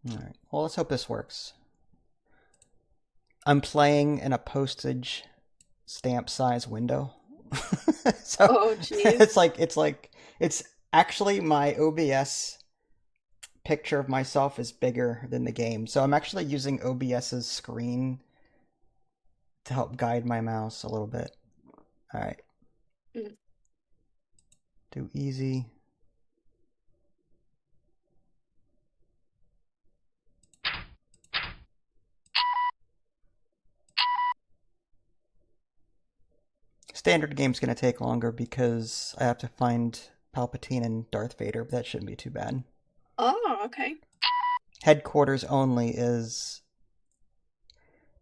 Alright, well, let's hope this works. I'm playing in a postage stamp size window. So Oh, jeez. it's actually my OBS picture of myself is bigger than the game. So I'm actually using OBS's screen to help guide my mouse a little bit. All right. Mm. Do easy. Standard game's gonna take longer because I have to find Palpatine and Darth Vader, but that shouldn't be too bad. Oh, okay. Headquarters only is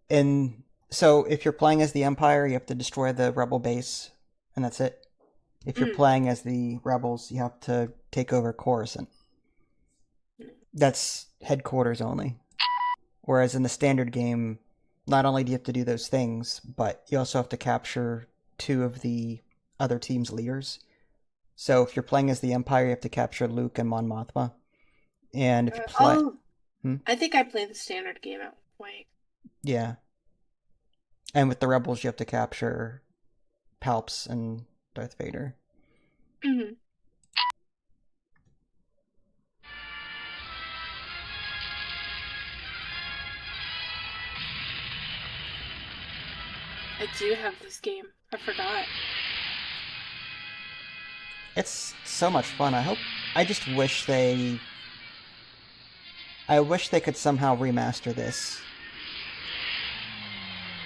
in. So if you're playing as the Empire, you have to destroy the Rebel base, and that's it. If you're Mm. playing as the Rebels, you have to take over Coruscant. That's headquarters only. Whereas in the standard game, not only do you have to do those things, but you also have to capture two of the other team's leaders. So if you're playing as the Empire, you have to capture Luke and Mon Mothma. And if you play, Oh, hmm? I think I played the standard game at one point. Yeah. And with the Rebels, you have to capture Palps and Darth Vader. Hmm. I do have this game. I forgot. It's so much fun. I just wish they. I wish they could somehow remaster this.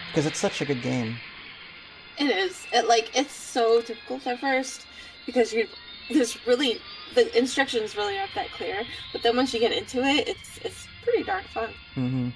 Because it's such a good game. It is. It's so difficult at first because the instructions really aren't that clear. But then once you get into it, it's pretty darn fun. Mm-hmm.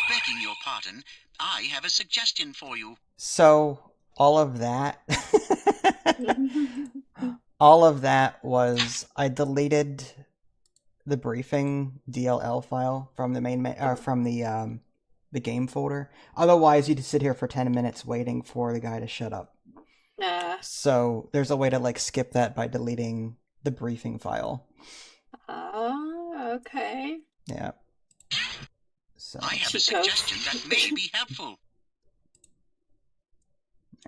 Begging your pardon, I have a suggestion for you. So all of that, all of that was I deleted the briefing DLL file from the from the game folder. Otherwise, you'd sit here for 10 minutes waiting for the guy to shut up. Uh, So there's a way to like skip that by deleting the briefing file. oh, okay. Yeah. So I have a Cheat code. suggestion that may be helpful.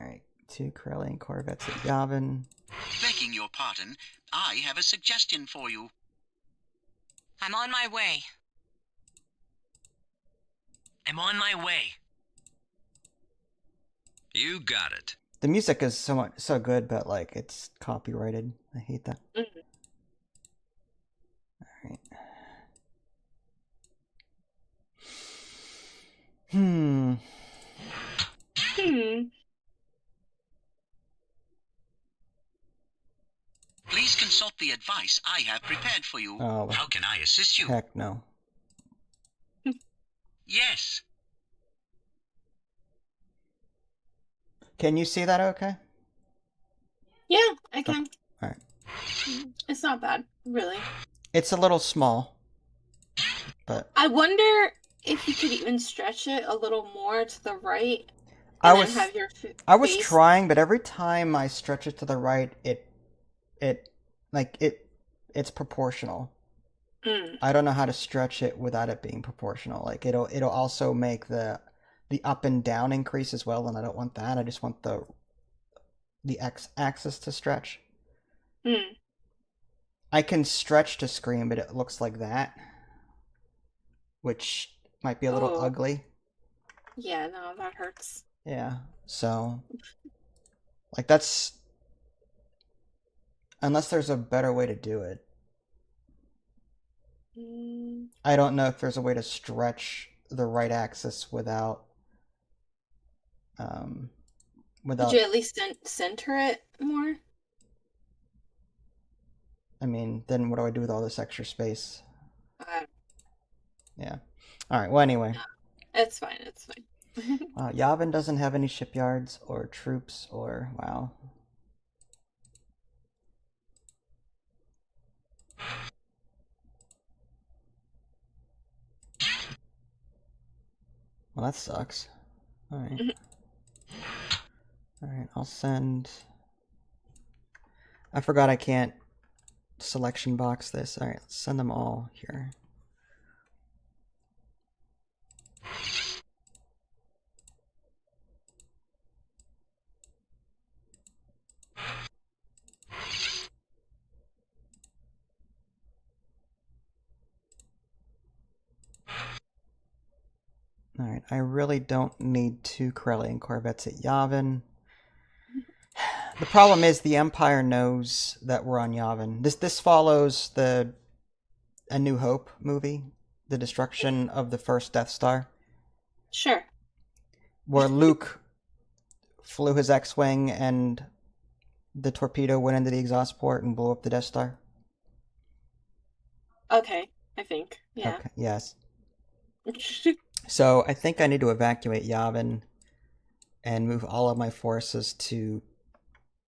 all right, 2 Corellian Corvettes at Yavin. Begging your pardon, I have a suggestion for you. I'm on my way. I'm on my way. You got it. The music is so good, but like it's copyrighted. I hate that. Mhm. All right. Hmm. Hmm. Please consult the advice I have prepared for you. Oh, How can I assist you? heck no. Yes. Can you see that okay? Yeah, I can. All right. It's not bad, really. It's a little small, but I wonder if you could even stretch it a little more to the right I and then was have your I was face. trying, but every time I stretch it to the right, it's proportional. Mm. I don't know how to stretch it without it being proportional. Like it'll also make the up and down increase as well, and I don't want that. I just want the x-axis to stretch. Mm. I can stretch to screen, but it looks like that, which might be a little Oh, ugly. yeah, no, that hurts. Yeah. So, like that's unless there's a better way to do it. Mm. I don't know if there's a way to stretch the right axis um Could you without at least center it more? I mean, then what do I do with all this extra space? Uh, Yeah. All right. Well, anyway, it's fine, it's fine. wow, Yavin doesn't have any shipyards or troops or wow. Well, that sucks. Alright. Alright, I'll send... I forgot I can't selection box this. Alright, let's send them all here. Alright, I really don't need 2 Corellian Corvettes at Yavin. The problem is the Empire knows that we're on Yavin. This follows the A New Hope movie, the destruction of the first Death Star. Sure. Where Luke flew his X-Wing and the torpedo went into the exhaust port and blew up the Death Star. Okay, I think. Yeah. Okay, yes. So I think I need to evacuate Yavin and move all of my forces to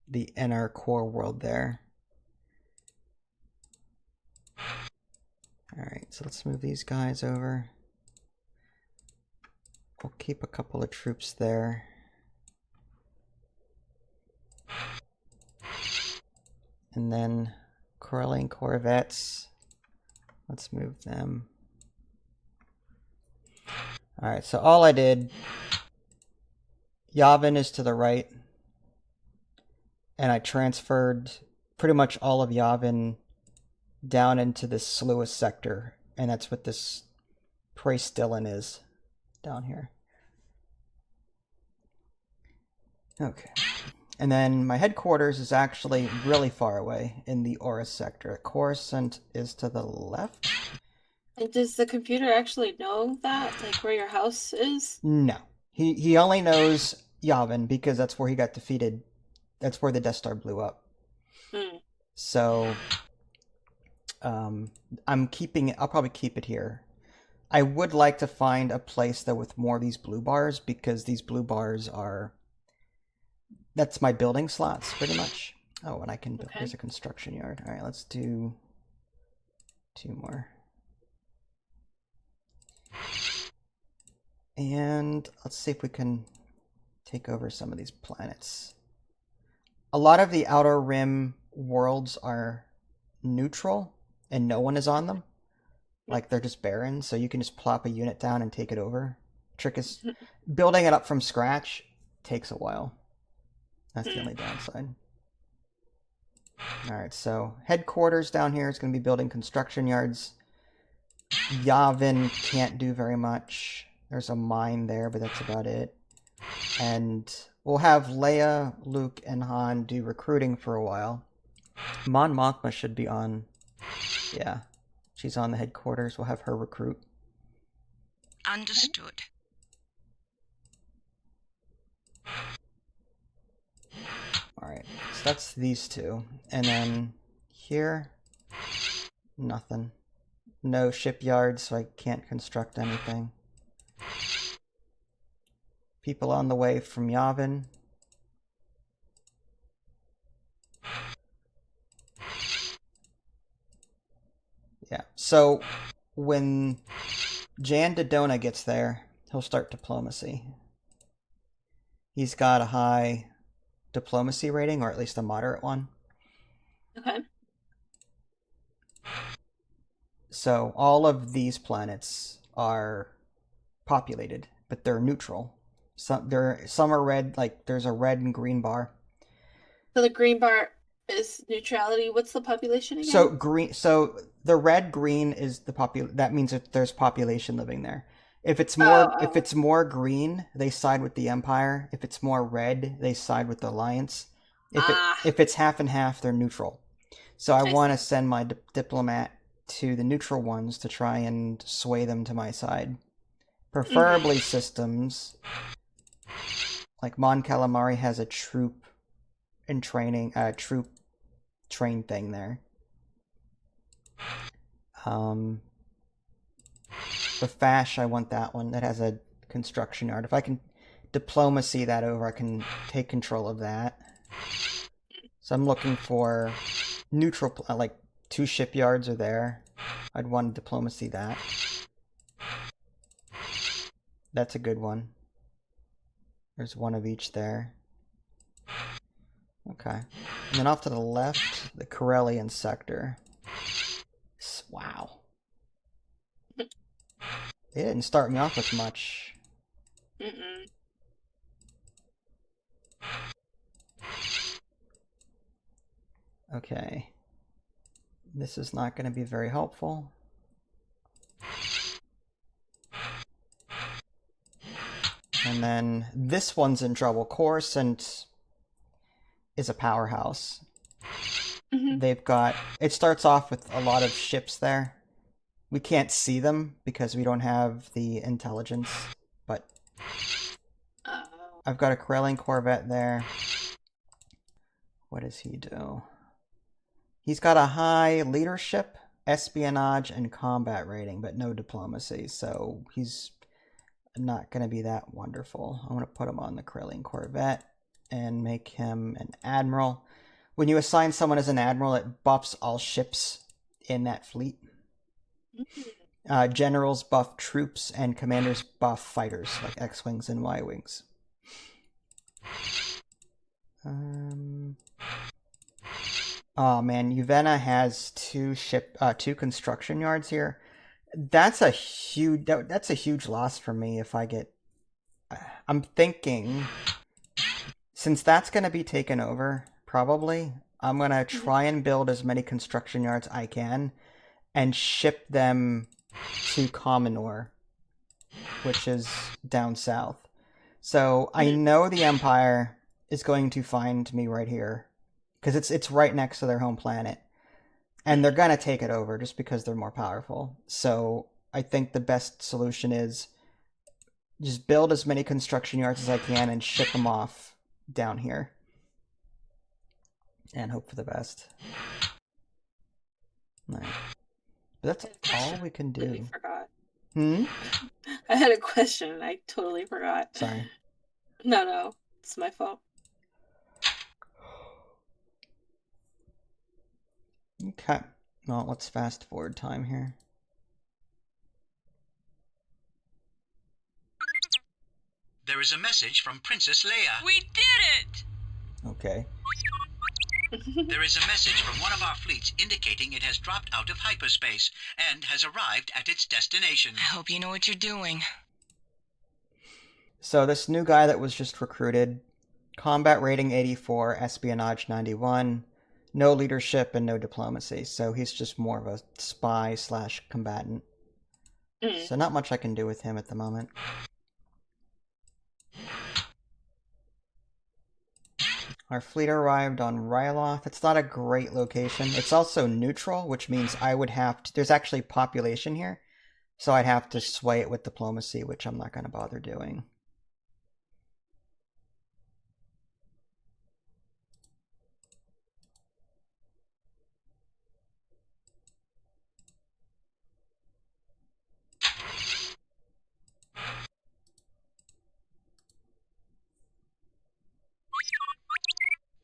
the inner core world there. Alright, so let's move these guys over. We'll keep a couple of troops there. And then Corellian Corvettes. Let's move them. Alright, so all I did... Yavin is to the right. And I transferred pretty much all of Yavin down into this Sluis sector. And that's what this Prace Dillon is down here. Okay. And then my headquarters is actually really far away in the Oris sector. Coruscant is to the left. And does the computer actually know that? Like where your house is? No. He only knows Yavin because that's where he got defeated. That's where the Death Star blew up. So, I'm keeping it. I'll probably keep it here. I would like to find a place though with more of these blue bars because these blue bars are. That's my building slots pretty much. Oh, and I can. Okay. There's a construction yard. All right, let's do 2 more. And let's see if we can take over some of these planets. A lot of the Outer Rim worlds are neutral and no one is on them. Like they're just barren, so you can just plop a unit down and take it over. Trick is building it up from scratch takes a while. That's the only downside. Alright, so headquarters down here is going to be building construction yards. Yavin can't do very much. There's a mine there, but that's about it. And we'll have Leia, Luke, and Han do recruiting for a while. Mon Mothma should be on... Yeah, she's on the headquarters. We'll have her recruit. Understood. Alright, so that's these 2. And then here, nothing. No shipyards, so I can't construct anything. People on the way from Yavin. Yeah, so when Jan Dodona gets there, he'll start diplomacy. He's got a high diplomacy rating, or at least a moderate one. Okay. So all of these planets are populated, but they're neutral. Some are red, like there's a red and green bar. So the green bar is neutrality. What's the population again? So the red green is the that means that there's population living there. If it's more green, they side with the Empire. If it's more red, they side with the Alliance. If it's half and half, they're neutral. So I want to send my diplomat to the neutral ones to try and sway them to my side. Preferably systems. Like Mon Calamari has a troop in training, troop train thing there. The Fash, I want that one. That has a construction yard. If I can diplomacy that over, I can take control of that. So I'm looking for neutral, like 2 shipyards are there. I'd want to diplomacy that. That's a good one. There's one of each there. Okay. And then off to the left, the Corellian sector. Wow. They didn't start me off with much. Mm-mm. Okay. This is not going to be very helpful. And then this one's in trouble. Coruscant is a powerhouse. Mm-hmm. They've got... It starts off with a lot of ships there. We can't see them because we don't have the intelligence, but... I've got a Corellian Corvette there. What does he do? He's got a high leadership, espionage, and combat rating, but no diplomacy, so he's not going to be that wonderful. I'm going to put him on the Corellian Corvette and make him an admiral. When you assign someone as an admiral, it buffs all ships in that fleet. Generals buff troops, and commanders buff fighters, like X-Wings and Y-Wings. Oh man, Uvenna has two construction yards here. That's a huge loss for me if I get... I'm thinking, since that's going to be taken over, probably, I'm going to try and build as many construction yards I can and ship them to Commonor, which is down south. So I know the Empire is going to find me right here, because it's right next to their home planet. And they're going to take it over just because they're more powerful. So I think the best solution is just build as many construction yards as I can and ship them off down here. And hope for the best. All right. But that's all we can do. Forgot. I had a question and I totally forgot. Sorry. No. It's my fault. Okay. Well, let's fast forward time here. There is a message from Princess Leia. We did it! Okay. There is a message from one of our fleets indicating it has dropped out of hyperspace and has arrived at its destination. I hope you know what you're doing. So this new guy that was just recruited, combat rating 84, espionage 91, no leadership and no diplomacy. So he's just more of a spy / combatant. So not much I can do with him at the moment. Our fleet arrived on Ryloth. It's not a great location. It's also neutral, which means I would have to... There's actually population here, so I'd have to sway it with diplomacy, which I'm not going to bother doing.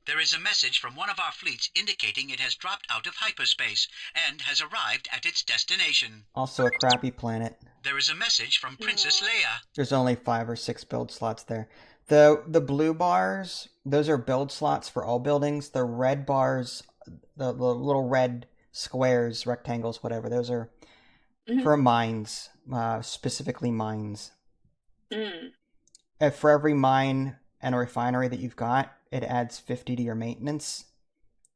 There is a message from one of our fleets indicating it has dropped out of hyperspace and has arrived at its destination. Also a crappy planet. There is a message from Princess Leia. There's only 5 or 6 build slots there. The blue bars, those are build slots for all buildings. The red bars, the little red squares, rectangles, whatever, those are for mines, specifically mines. For every mine and a refinery that you've got, it adds 50 to your maintenance.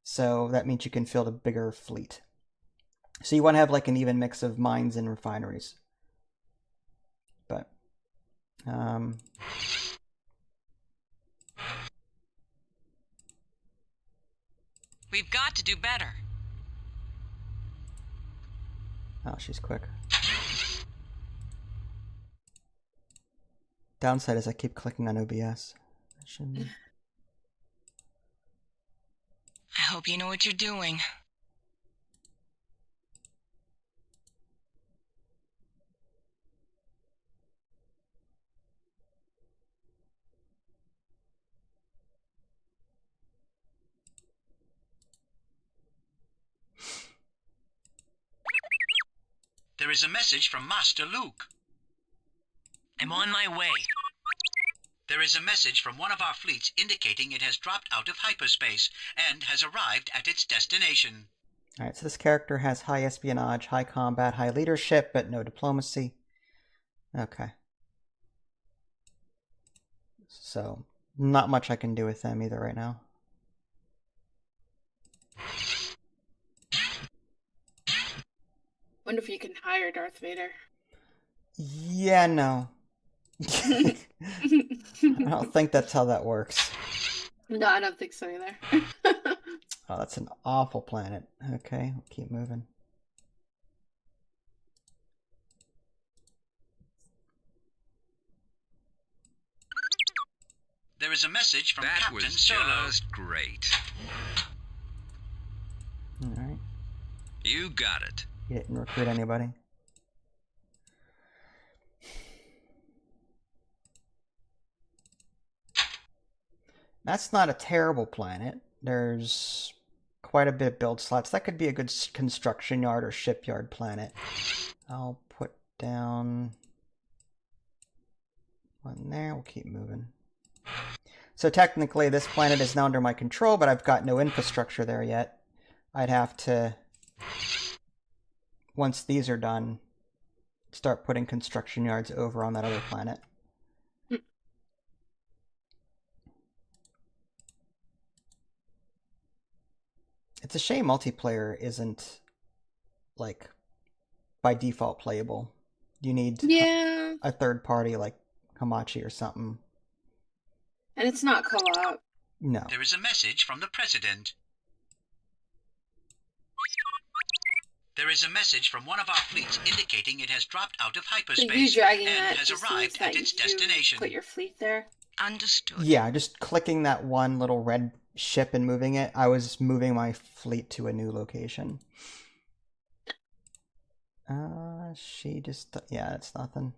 So that means you can field a bigger fleet. So you want to have like an even mix of mines and refineries. But, We've got to do better. oh, she's quick. Downside is I keep clicking on OBS. I hope you know what you're doing. There is a message from Master Luke. I'm on my way. There is a message from one of our fleets indicating it has dropped out of hyperspace and has arrived at its destination. Alright, so this character has high espionage, high combat, high leadership, but no diplomacy. Okay. So, not much I can do with them either right now. Wonder if you can hire Darth Vader. Yeah, no. I don't think that's how that works. No, I don't think so either. Oh, that's an awful planet. Okay, we'll keep moving. There is a message from That Captain was Solo. just great. Alright. You got it. You didn't recruit anybody. That's not a terrible planet. There's quite a bit of build slots. That could be a good construction yard or shipyard planet. I'll put down one there. We'll keep moving. So technically this planet is now under my control, but I've got no infrastructure there yet. I'd have to, once these are done, start putting construction yards over on that other planet. It's a shame multiplayer isn't, like, by default playable. You need a third party like Hamachi or something. And it's not co-op. No. There is a message from the President. There is a message from one of our fleets indicating it has dropped out of So you hyperspace dragging and that has just arrived means at that its you destination. put your fleet there. Understood. Yeah, just clicking that one little red ship and moving it, I was moving my fleet to a new location. She just... yeah, it's nothing.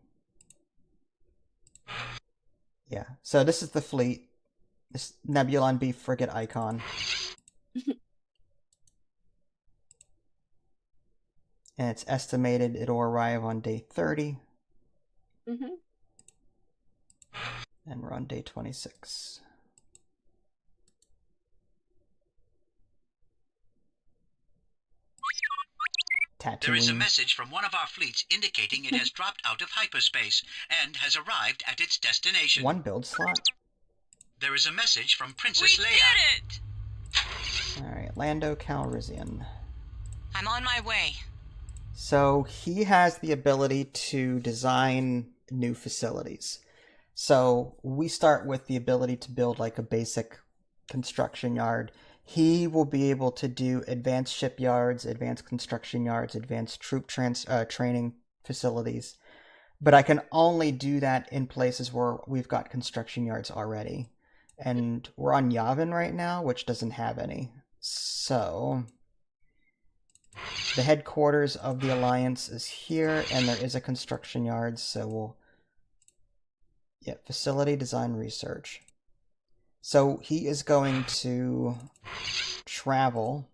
Yeah, so this is the fleet. This Nebulon B frigate icon. And it's estimated it'll arrive on day 30. Mm-hmm. And we're on day 26. There is a Tatooine. message from one of our fleets indicating it has dropped out of hyperspace and has arrived at its destination. One build slot. There is a message from We Princess did Leia. it! Alright, Lando Calrissian. I'm on my way. So he has the ability to design new facilities. So we start with the ability to build like a basic construction yard. He will be able to do advanced shipyards, advanced construction yards, advanced troop training facilities. But I can only do that in places where we've got construction yards already. And we're on Yavin right now, which doesn't have any. So the headquarters of the Alliance is here, and there is a construction yard, so we'll... yeah, facility design research. So he is going to travel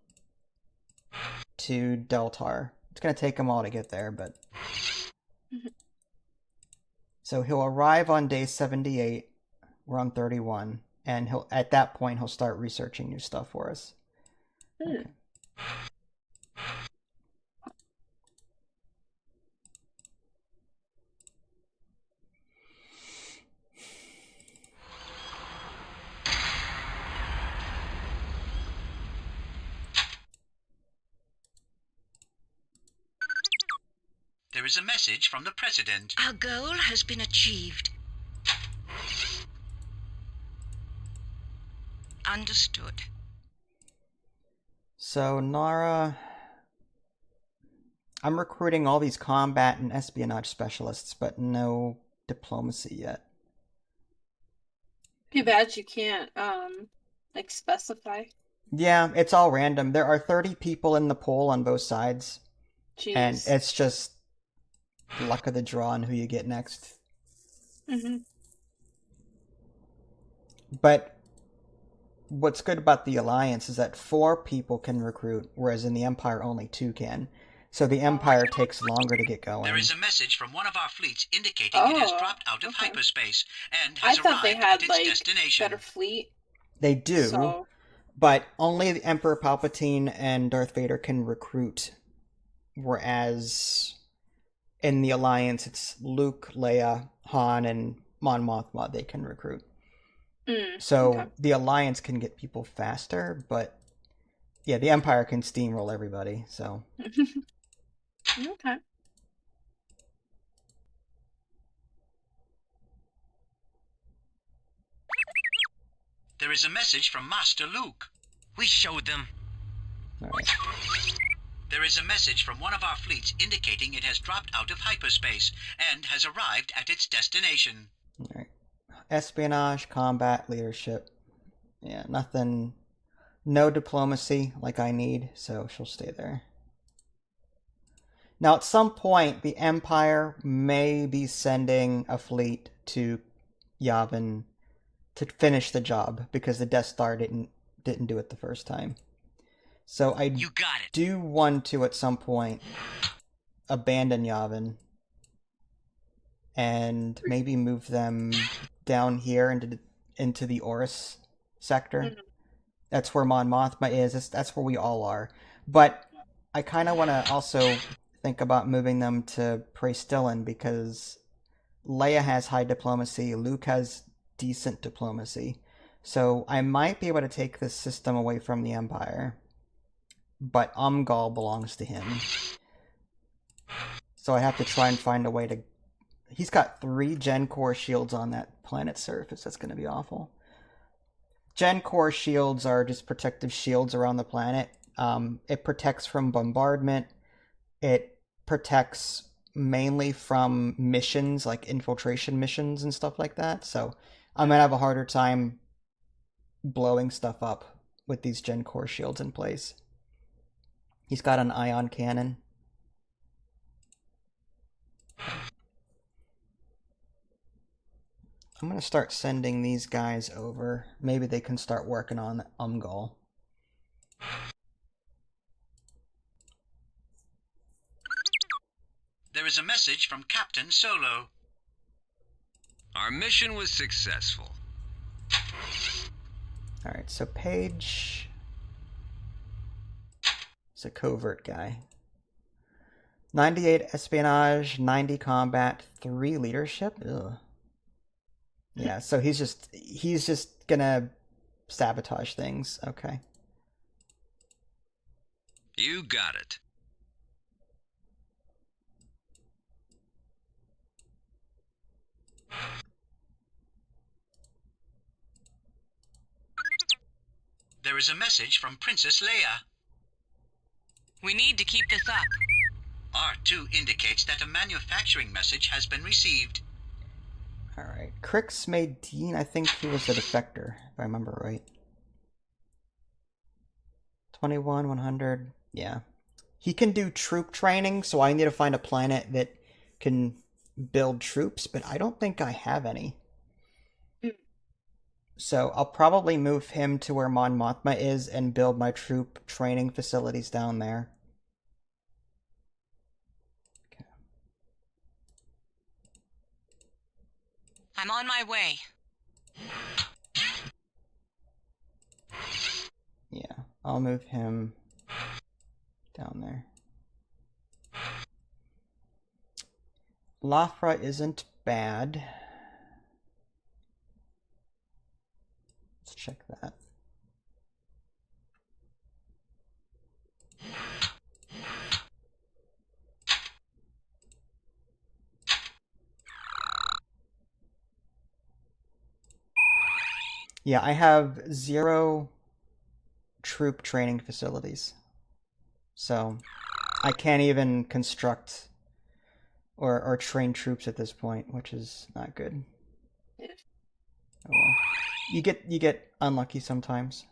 to Deltar. It's going to take him all to get there, but... so he'll arrive on day 78. We're on 31. And he'll at that point, he'll start researching new stuff for us. Okay. There is a message from the President. Our goal has been achieved. Understood. So, Nara... I'm recruiting all these combat and espionage specialists, but no diplomacy yet. Too bad you can't, like, specify. Yeah, it's all random. There are 30 people in the poll on both sides. Jeez. And it's just luck of the draw on who you get next. Mm-hmm. But what's good about the Alliance is that 4 people can recruit, whereas in the Empire only 2 can. So the Empire takes longer to get going. There is a message from one of our fleets indicating it has dropped out of hyperspace and has I thought they arrived had at its like destination. better fleet. They do, So but only the Emperor Palpatine and Darth Vader can recruit, whereas in the Alliance it's Luke, Leia, Han, and Mon Mothma they can recruit. So okay. the Alliance can get people faster, but yeah, the Empire can steamroll everybody, so... Okay. There is a message from Master Luke. We showed them. Alright. There is a message from one of our fleets indicating it has dropped out of hyperspace and has arrived at its destination. Alright. Espionage, combat, leadership. Yeah, nothing... No diplomacy like I need, so she'll stay there. Now, at some point, the Empire may be sending a fleet to Yavin to finish the job, because the Death Star didn't do it the first time. So I You got it. do want to, at some point, abandon Yavin and maybe move them down here into the Oris sector. That's where Mon Mothma is. That's where we all are. But I kind of want to also think about moving them to Praestillan, because Leia has high diplomacy, Luke has decent diplomacy. So I might be able to take this system away from the Empire. But Umgal belongs to him. So I have to try and find a way to... He's got 3 Gen Core shields on that planet's surface. That's going to be awful. Gen Core shields are just protective shields around the planet. It protects from bombardment. It protects mainly from missions, like infiltration missions and stuff like that. So I'm going to have a harder time blowing stuff up with these Gen Core shields in place. He's got an ion cannon. I'm going to start sending these guys over. Maybe they can start working on Umgal. There is a message from Captain Solo. Our mission was successful. Alright, so Paige is a covert guy. 98 espionage, 90 combat, 3 leadership. Ugh. Yeah, so he's just gonna sabotage things. Okay. You got it. There is a message from Princess Leia. We need to keep this up. R2 indicates that a manufacturing message has been received. Alright. Crix made Dean, I think he was a defector, if I remember right. 21, 100, yeah. He can do troop training, so I need to find a planet that can build troops, but I don't think I have any. So I'll probably move him to where Mon Mothma is and build my troop training facilities down there. Okay. I'm on my way. Yeah, I'll move him down there. Lafra isn't bad. Let's check that. Yeah, I have 0 troop training facilities. So I can't even construct or train troops at this point, which is not good. Yeah. Oh well. You get unlucky sometimes.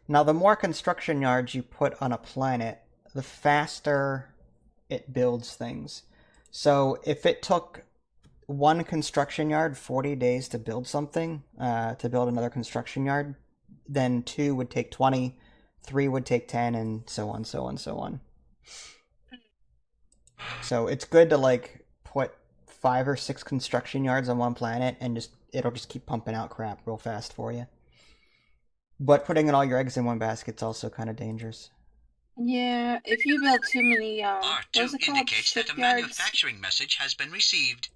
Now, the more construction yards you put on a planet, the faster it builds things. So if it took one construction yard 40 days to build something, to build another construction yard, then 2 would take 20, 3 would take 10, and so on, so on, so on. So it's good to like put 5 or 6 construction yards on one planet and it'll just keep pumping out crap real fast for you. But putting all your eggs in one basket's also kind of dangerous. Yeah, if you build too many, what R2 is it called? indicates that a Shipyards? manufacturing message has been received.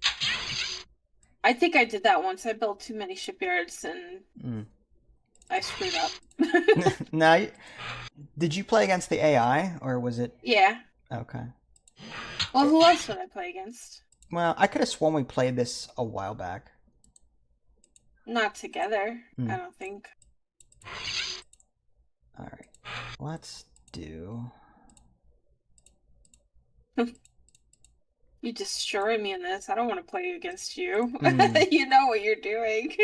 I think I did that once. I built too many shipyards and I screwed up. Now, did you play against the AI or was it? Yeah. Okay. Well, who else would I play against? Well, I could have sworn we played this a while back. Not together, I don't think. All right, let's do. You destroy me in this. I don't want to play against you. Mm. You know what you're doing.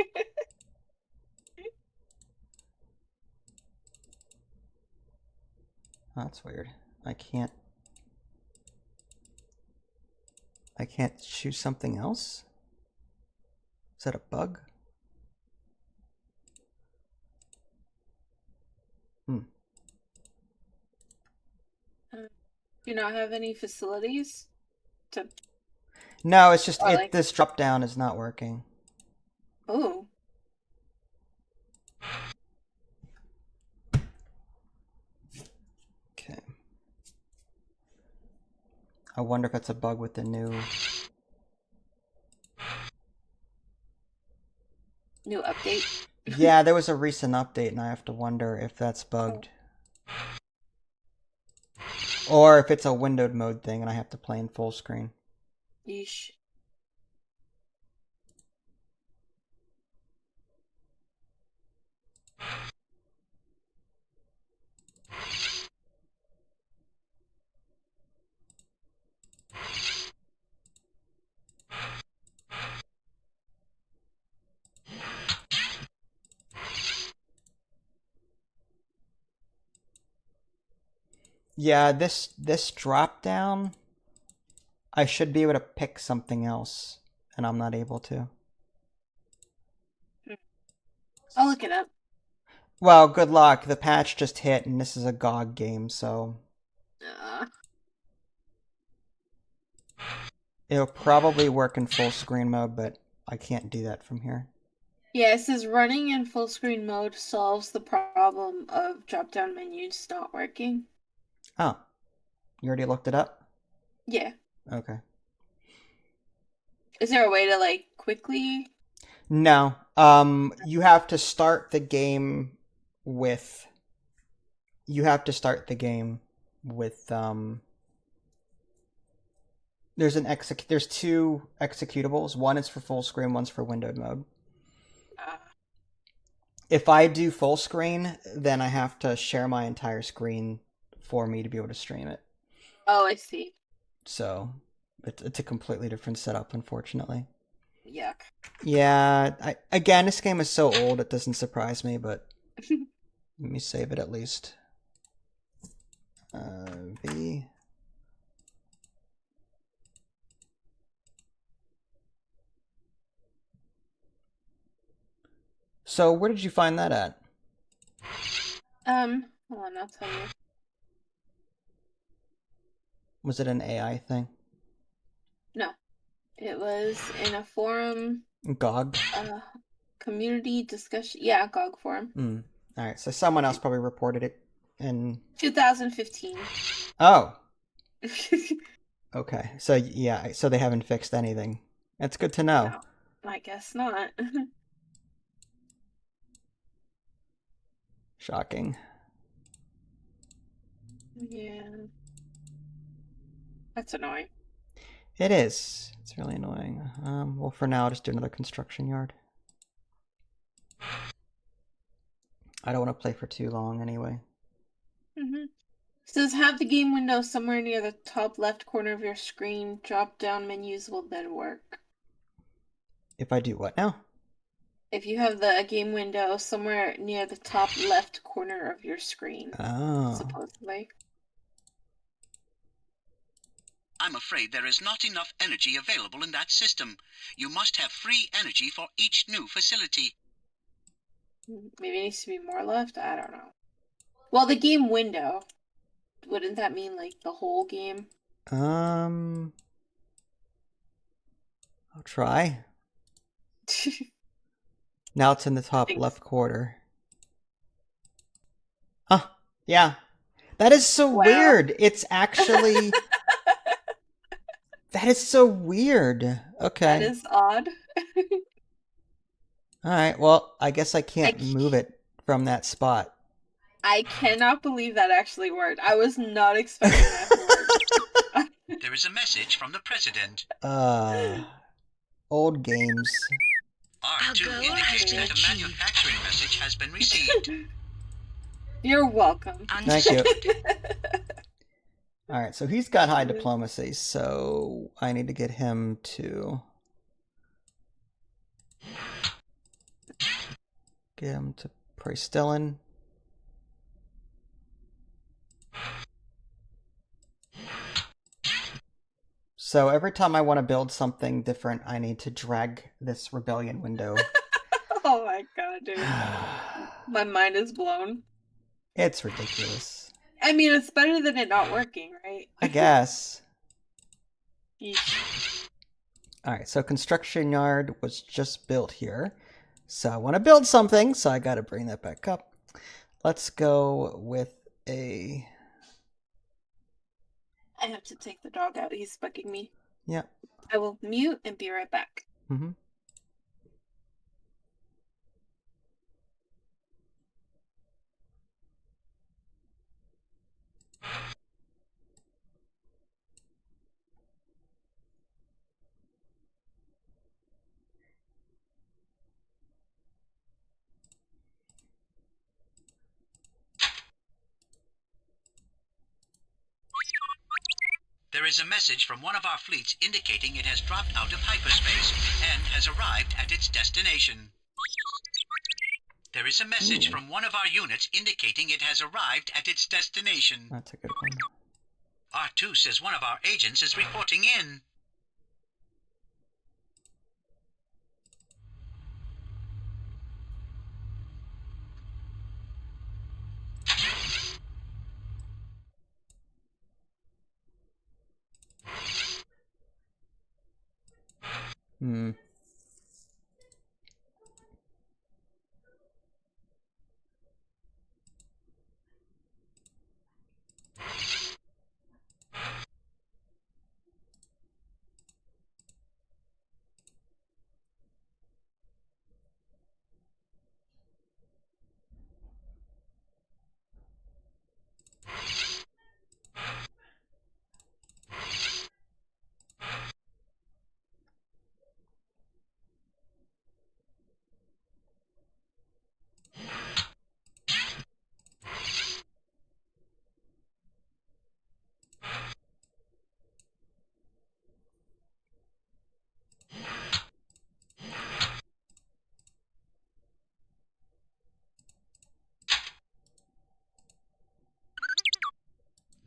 That's weird. I can't choose something else? Is that a bug? Do you not have any facilities to? No, it's just Like... this drop down is not working. Oh. Okay. I wonder if that's a bug with the new update. Yeah, there was a recent update and I have to wonder if that's bugged. Or if it's a windowed mode thing and I have to play in full screen. Yeesh. Yeah, this drop down, I should be able to pick something else, and I'm not able to. I'll look it up. Well, good luck. The patch just hit, and this is a GOG game, so it'll probably work in full screen mode, but I can't do that from here. Yeah, it says running in full screen mode solves the problem of drop-down menus not working. Oh, you already looked it up? Yeah. Okay. Is there a way to, like, quickly? No. You have to start the game with... there's two executables. One is for full screen, one's for windowed mode. If I do full screen, then I have to share my entire screen for me to be able to stream it. Oh, I see. So, it's a completely different setup, unfortunately. Yuck. Yeah, again, this game is so old, it doesn't surprise me, but let me save it at least. V. So, where did you find that at? Hold on, I'll tell you. Was it an AI thing? No. It was in a forum. GOG? Community discussion. Yeah, GOG forum. Alright, so someone else probably reported it in... 2015. Oh! Okay, so yeah, so they haven't fixed anything. That's good to know. No, I guess not. Shocking. Yeah. That's annoying. It is. It's really annoying. Well, for now, I'll just do another construction yard. I don't want to play for too long anyway. It says have the game window somewhere near the top left corner of your screen. Drop-down menus will then work. If I do what now? If you have the game window somewhere near the top left corner of your screen. Oh. Supposedly. I'm afraid there is not enough energy available in that system. You must have free energy for each new facility. Maybe it needs to be more left? I don't know. Well, the game window. Wouldn't that mean, like, the whole game? I'll try. Now it's in the top left quarter. Huh. Yeah. That is so weird. It's actually... That is so weird. Okay. That is odd. Alright, well, I guess I can't move it from that spot. I cannot believe that actually worked. I was not expecting that to work. There is a message from the president. Old games. R2 indicates that a manufacturing message has been received. You're welcome. Thank you. Alright, so he's got high diplomacy, so I need to get him to... Get him to Praestillan. So every time I want to build something different, I need to drag this rebellion window. Oh my god, dude. My mind is blown. It's ridiculous. I mean, it's better than it not working, right? I guess. Yeesh. Alright, so construction yard was just built here. So I want to build something, so I gotta bring that back up. Let's go with a... I have to take the dog out. He's bugging me. Yeah. I will mute and be right back. Mm-hmm. There is a message from one of our fleets indicating it has dropped out of hyperspace and has arrived at its destination. There is a message from one of our units indicating it has arrived at its destination. That's a good one. R2 says one of our agents is reporting in. Hmm.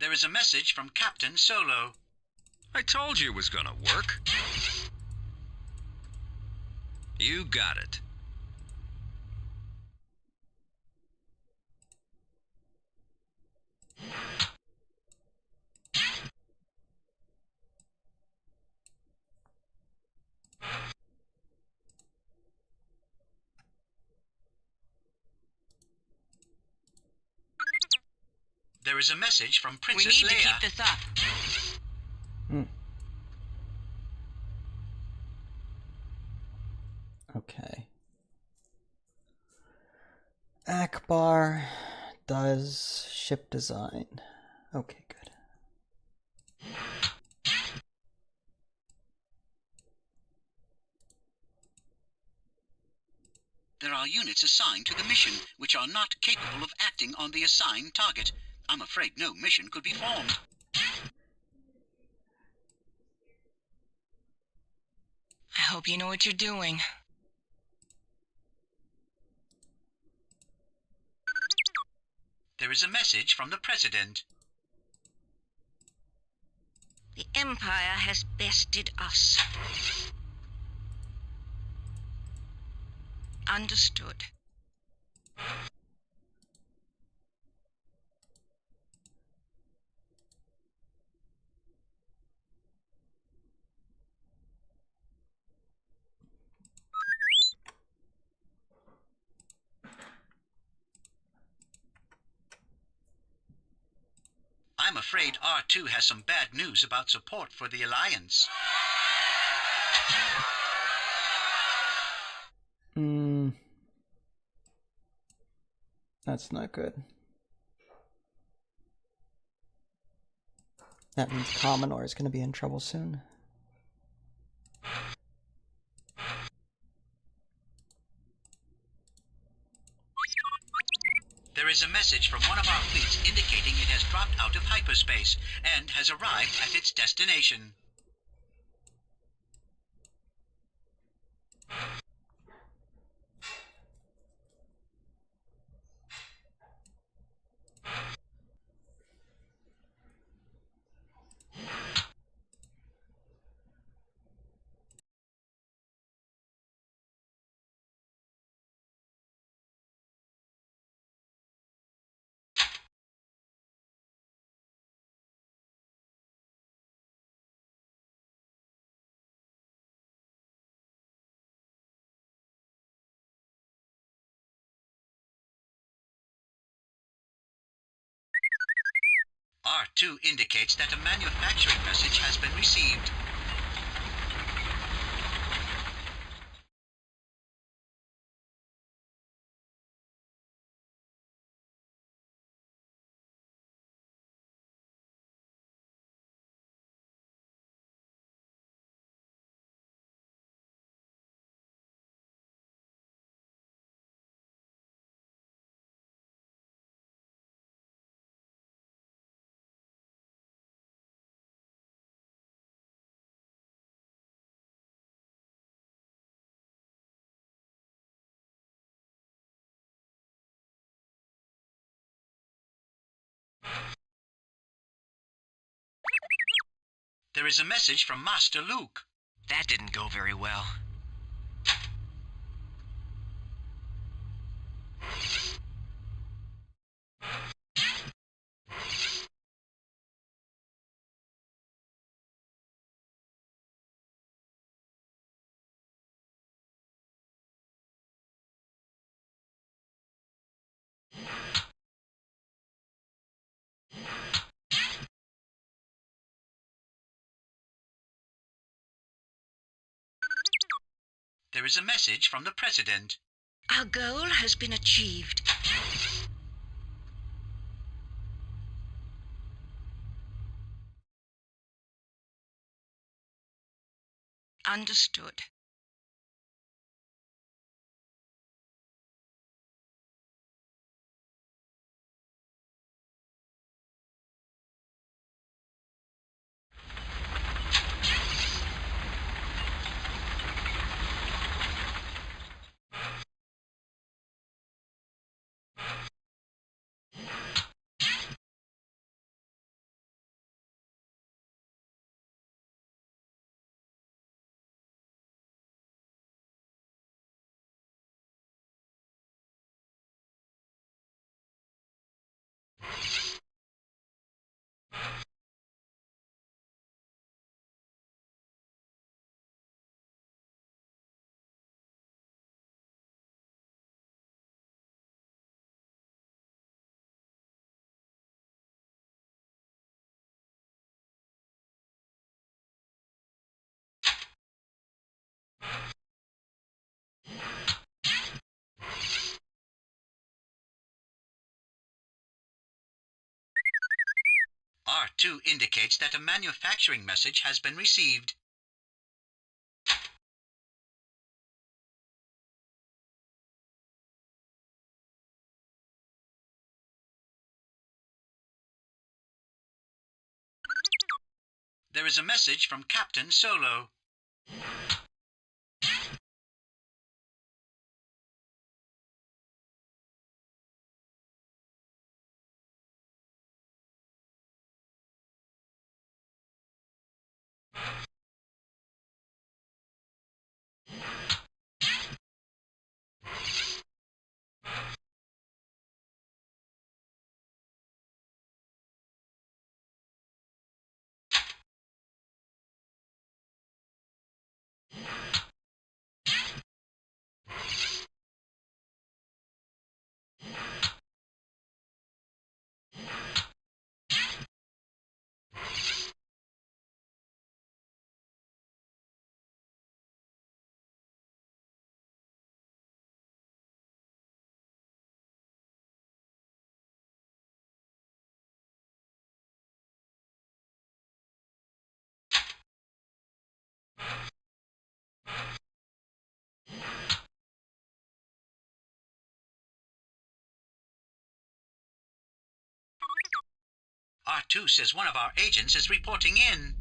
There is a message from Captain Solo. I told you it was gonna work. You got it. There is a message from We Princess need to Leia. keep this up. Hmm. Okay. Akbar does ship design. Okay, good. There are units assigned to the mission which are not capable of acting on the assigned target. I'm afraid no mission could be formed. I hope you know what you're doing. There is a message from the president. The Empire has bested us. Understood. I'm afraid R2 has some bad news about support for the Alliance. That's not good. That means Commodore is going to be in trouble soon. There is a message from one of our fleets indicating it has dropped out of hyperspace and has arrived at its destination. R2 indicates that a manufacturing message has been received. There is a message from Master Luke. That didn't go very well. There is a message from the President. Our goal has been achieved. Understood. R2 indicates that a manufacturing message has been received. There is a message from Captain Solo. R2 says one of our agents is reporting in.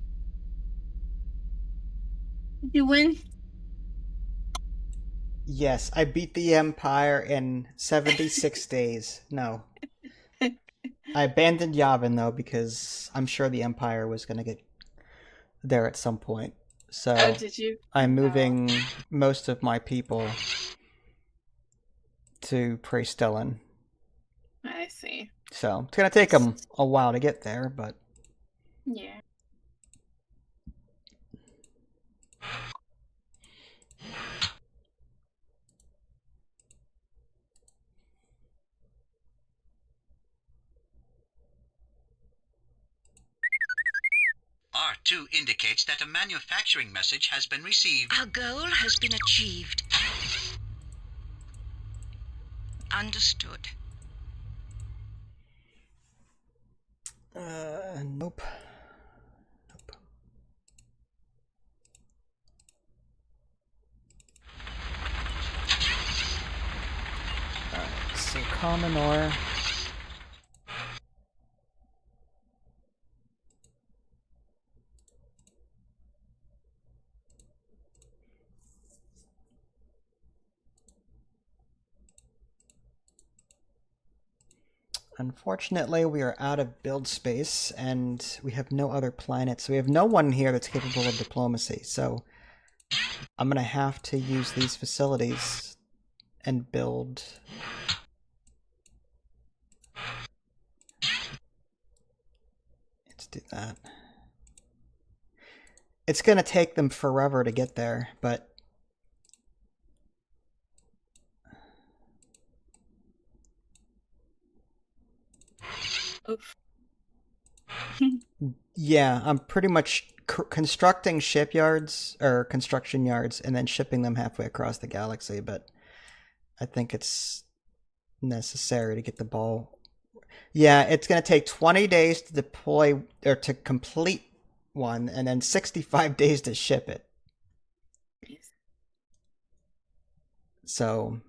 Did you win? Yes, I beat the Empire in 76 days. No. I abandoned Yavin, though, because I'm sure the Empire was going to get there at some point. So Oh, did you? I'm moving most of my people to Praestellan. I see. So it's going to take them a while to get there, but... Yeah. R2 indicates that a manufacturing message has been received. Our goal has been achieved. Understood. Nope. Alright, so common ore. Unfortunately, we are out of build space, and we have no other planets. So we have no one here that's capable of diplomacy, so I'm gonna have to use these facilities and build... Let's do that. It's gonna take them forever to get there, but... Oof. Yeah, I'm pretty much constructing shipyards, or construction yards, and then shipping them halfway across the galaxy, but I think it's necessary to get the ball. Yeah, it's going to take 20 days to deploy, or to complete one, and then 65 days to ship it. So,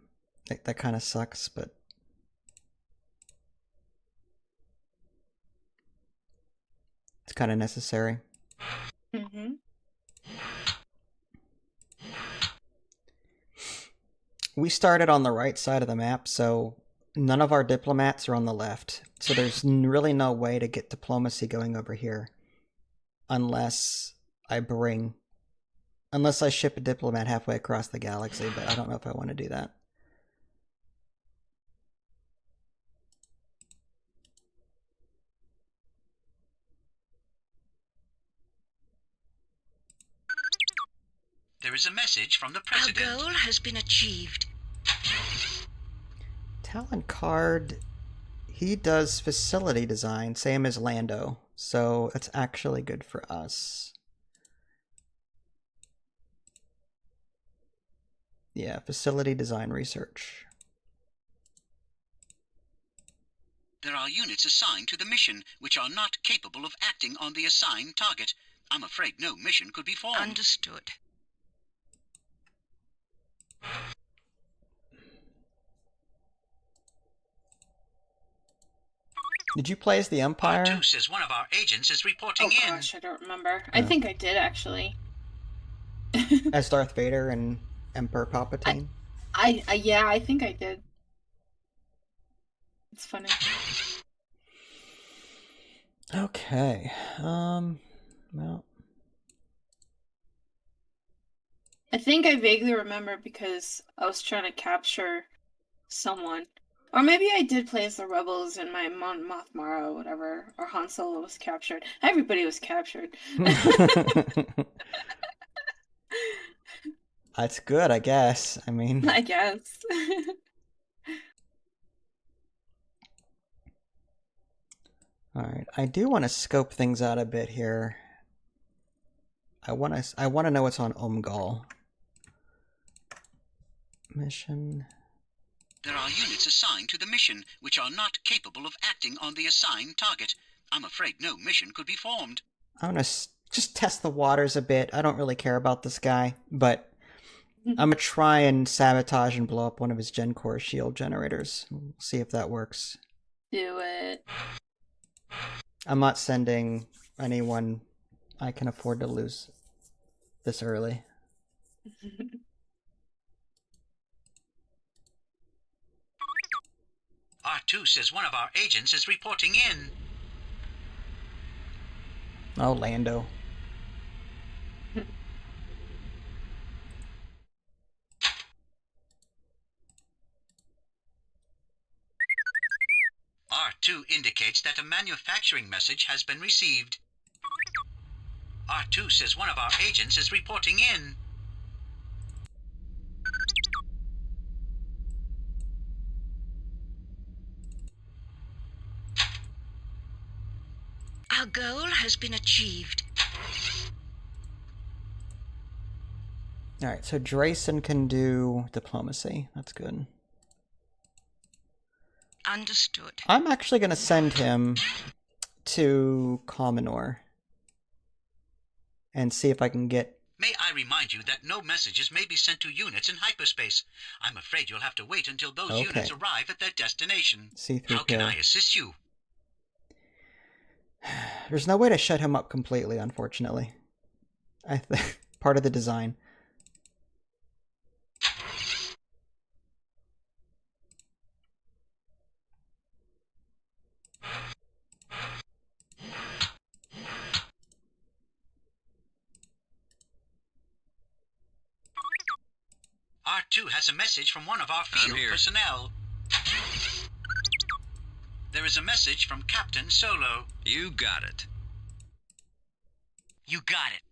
that kind of sucks, but... it's kind of necessary. Mm-hmm. We started on the right side of the map, so none of our diplomats are on the left. So there's really no way to get diplomacy going over here. Unless I ship a diplomat halfway across the galaxy, but I don't know if I want to do that. There is a message from the president. Our goal has been achieved. Talent card, he does facility design, same as Lando, so that's actually good for us. Yeah, facility design research. There are units assigned to the mission which are not capable of acting on the assigned target. I'm afraid no mission could be formed. Understood. Did you play as the Empire? R2 says one of our agents is reporting Oh in. gosh, I don't remember. I think I did actually. As Darth Vader and Emperor Palpatine? Yeah, I think I did. It's funny. Okay. Well. I think I vaguely remember because I was trying to capture someone. Or maybe I did play as the rebels and my Mon Mothma or whatever. Or Han Solo was captured. Everybody was captured. That's good, I guess. I mean... I guess. Alright, I do want to scope things out a bit here. I want to know what's on Omgal. Mission... There are units assigned to the mission which are not capable of acting on the assigned target. I'm afraid no mission could be formed. I want to just test the waters a bit. I don't really care about this guy, but I'm going to try and sabotage and blow up one of his Gen Core shield generators. We'll see if that works. Do it. I'm not sending anyone I can afford to lose this early. R2 says one of our agents is reporting in. Oh, Lando. R2 indicates that a manufacturing message has been received. R2 says one of our agents is reporting in. Our goal has been achieved. Alright, so Drayson can do diplomacy. That's good. Understood. I'm actually going to send him to Commonor and see if I can get... May I remind you that no messages may be sent to units in hyperspace. I'm afraid you'll have to wait until those units arrive at their destination. C3PO. How can I assist you? There's no way to shut him up completely, unfortunately. I think part of the design. R2 has a message from one of our field personnel. There is a message from Captain Solo. You got it. You got it.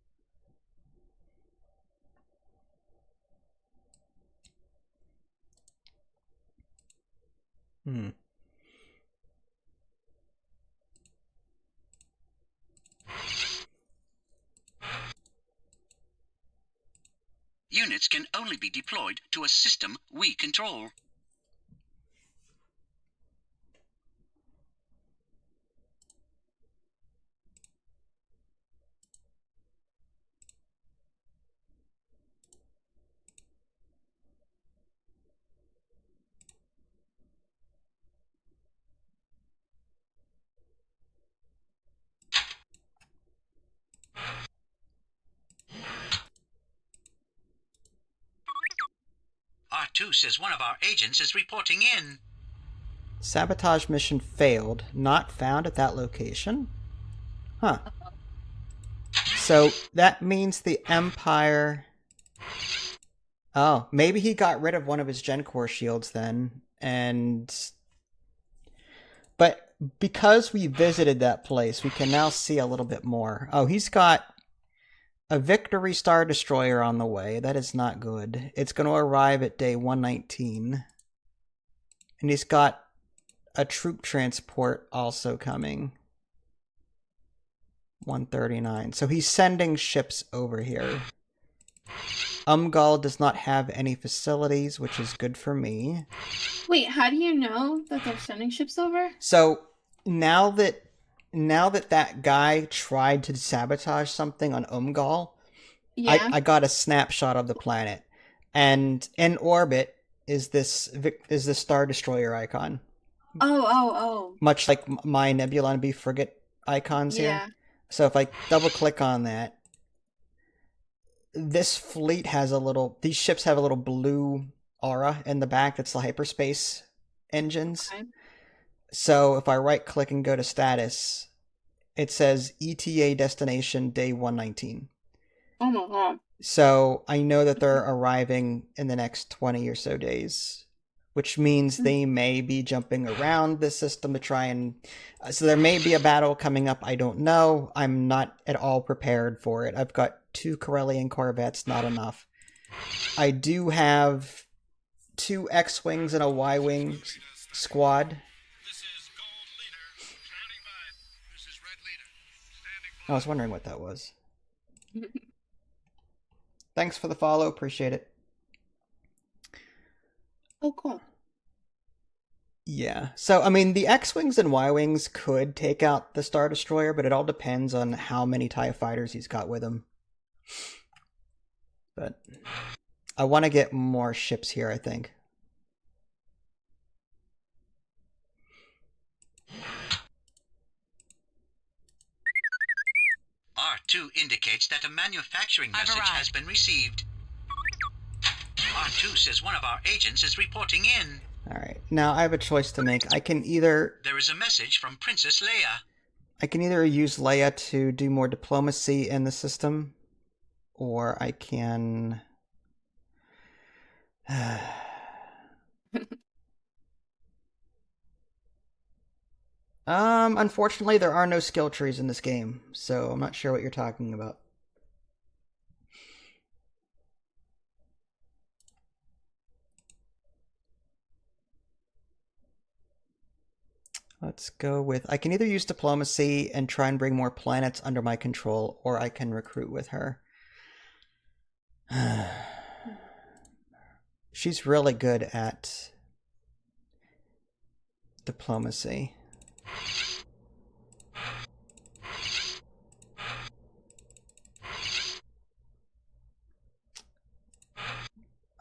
Units can only be deployed to a system we control. R2 says one of our agents is reporting in. Sabotage mission failed. Not found at that location? Huh. So that means the Empire... Oh, maybe he got rid of one of his GenCore shields then, and... But because we visited that place, we can now see a little bit more. Oh, he's got a Victory Star Destroyer on the way. That is not good. It's going to arrive at day 119. And he's got a troop transport also coming. 139. So he's sending ships over here. Umgal does not have any facilities, which is good for me. Wait, how do you know that they're sending ships over? So now that that guy tried to sabotage something on Umgal, Yeah. I got a snapshot of the planet, and in orbit is this Star Destroyer icon. Oh. Much like my Nebula and B frigate icons here. Yeah. So if I double click on that, this fleet has these ships have a little blue aura in the back. That's the hyperspace engines. Okay. So if I right click and go to status, it says ETA destination day 119. Oh my god. So I know that they're arriving in the next 20 or so days, which means they may be jumping around the system to try and... So there may be a battle coming up, I don't know. I'm not at all prepared for it. I've got 2 Corellian Corvettes, not enough. I do have 2 X-Wings and a Y-Wing squad. I was wondering what that was. Thanks for the follow, appreciate it. Oh, cool. Yeah, so I mean, the X-Wings and Y-Wings could take out the Star Destroyer, but it all depends on how many TIE fighters he's got with him. But I want to get more ships here, I think. R2 indicates that a manufacturing I've message arrived. has been received. R2 says one of our agents is reporting in. Alright, now I have a choice to make. I can either There is a message from Princess Leia. use Leia to do more diplomacy in the system, or I can... Unfortunately, there are no skill trees in this game, so I'm not sure what you're talking about. Let's go with... I can either use diplomacy and try and bring more planets under my control, or I can recruit with her. She's really good at diplomacy.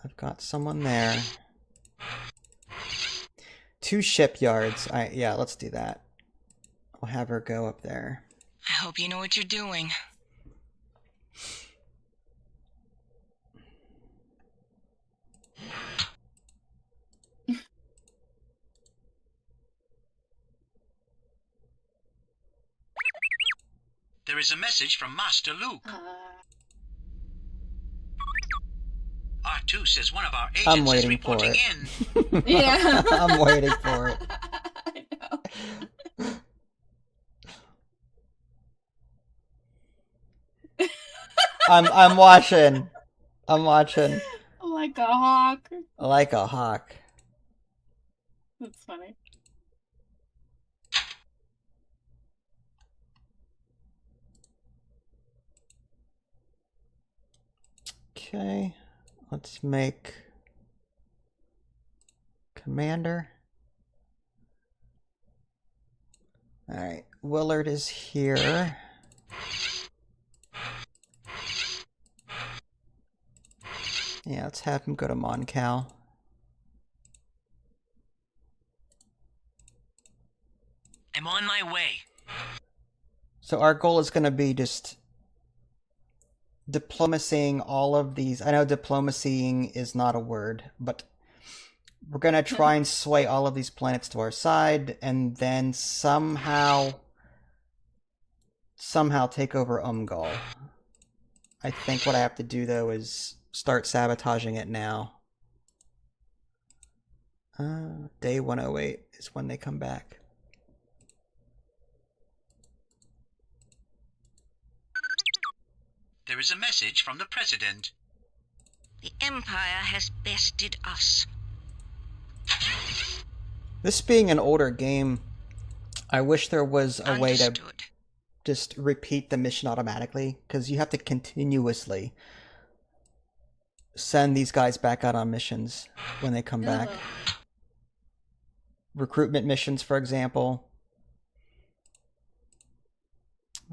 I've got someone there. 2 shipyards. Yeah, let's do that. I'll have her go up there. I hope you know what you're doing. There is a message from Master Luke. R2 says one of our I'm agents is waiting for reporting it. in. Yeah. I'm waiting for it. I know. I'm watching. I'm watching. Like a hawk. Like a hawk. That's funny. Okay. Let's make commander. Alright. Willard is here. Yeah, let's have him go to Moncal. I'm on my way. So our goal is going to be just diplomacying all of these. I know diplomacying is not a word, but we're going to try and sway all of these planets to our side and then somehow take over Umgal. I think what I have to do though is start sabotaging it now. Day 108 is when they come back. There is a message from the President. The Empire has bested us. This being an older game, I wish there was a way to Understood. just repeat the mission automatically, because you have to continuously send these guys back out on missions when they come back. Recruitment missions, for example.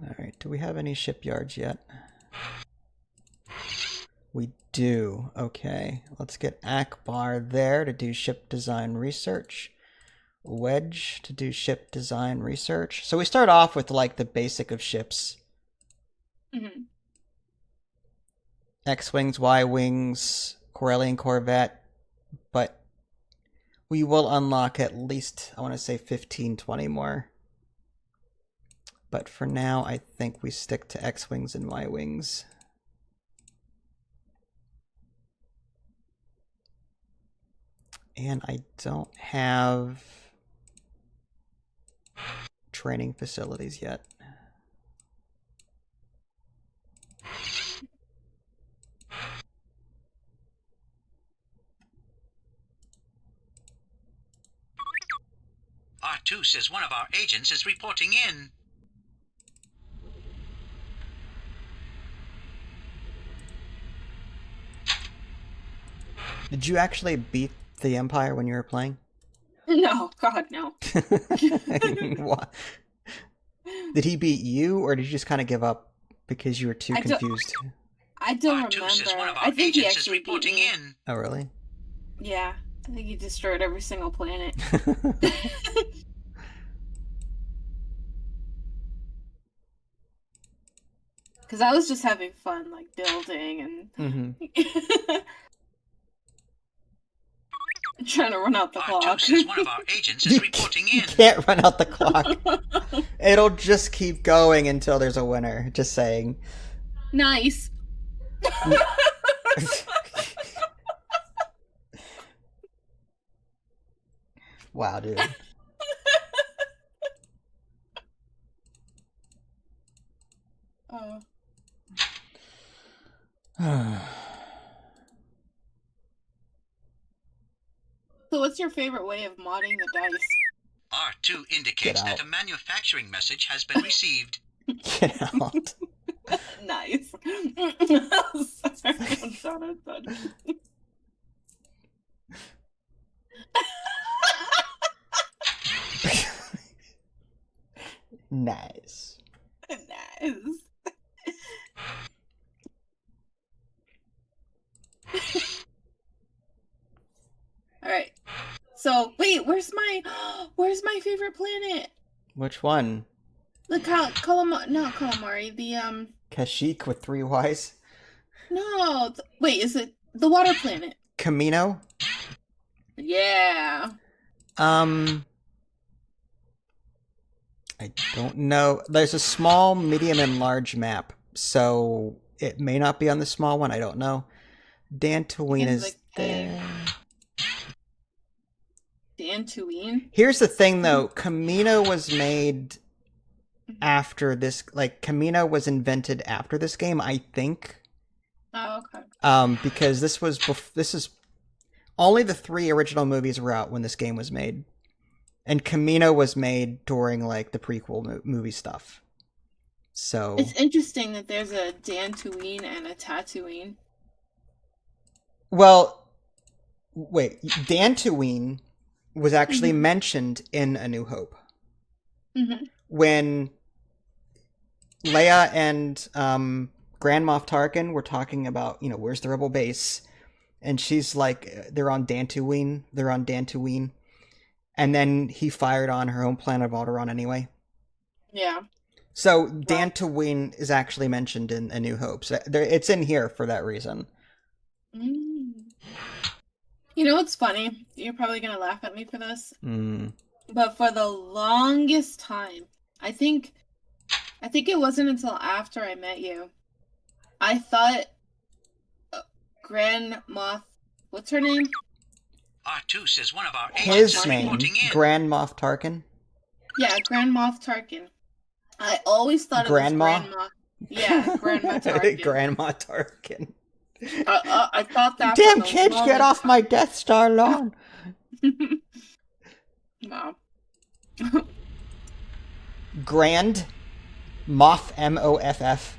Alright, do we have any shipyards yet? We do. Okay, let's get Akbar there to do ship design research. Wedge to do ship design research. So we start off with like the basic of ships. Mm-hmm. X-Wings, Y-Wings, Corellian Corvette, but we will unlock at least, I want to say 15, 20 more. But for now, I think we stick to X-Wings and Y-Wings. And I don't have training facilities yet. R2 says one of our agents is reporting in. Did you actually beat the Empire when you were playing? No, God, no. What? Did he beat you, or did you just kind of give up because you were too confused? I don't R2 says one remember. of our I think he agents is actually beat reporting me. in. Oh, really? Yeah, I think he destroyed every single planet. Because I was just having fun, like, building and Mm-hmm. trying to run out the R2 clock. says one of our agents is reporting You in. can't run out the clock. It'll just keep going until there's a winner. Just saying. Nice. Wow, dude. So what's your favorite way of modding the dice? R2 indicates Get out. that a manufacturing message has been received. Get out. Nice. Sorry, I'm sorry, sorry. Nice. Nice. All right. So wait, where's my favorite planet? Which one? The not calamari. The Kashyyyk with 3 Ys? no. Wait, is it the water planet? Camino? Yeah. I don't know. There's a small, medium, and large map, so it may not be on the small one. I don't know. Dantooine is there. Dantooine? Here's the thing, though. Camino was made after this. Like, Camino was invented after this game, I think. Oh, okay. Because this is only the 3 original movies were out when this game was made. And Camino was made during, like, the prequel movie stuff. So... It's interesting that there's a Dantooine and a Tatooine. Well, wait. Dantooine was actually mentioned in A New Hope. Mm-hmm. When Leia and Grand Moff Tarkin were talking about, where's the rebel base? And she's like, they're on Dantooine. And then he fired on her home planet of Alderaan anyway. Yeah. So Dantooine is actually mentioned in A New Hope. So it's in here for that reason. Mm. You know what's funny? You're probably going to laugh at me for this. But for the longest time, I think it wasn't until after I met you, I thought Grand Moff, what's her name? R2 says one of our agents His is name, reporting in. Grand Moff Tarkin. Yeah, Grand Moff Tarkin. I always thought Grandma? it was Grandma. Yeah, Grandma Tarkin. Grandma Tarkin. I thought that. Damn kids, get off my Death Star lawn. Wow. Grand Moff, M-O-F-F,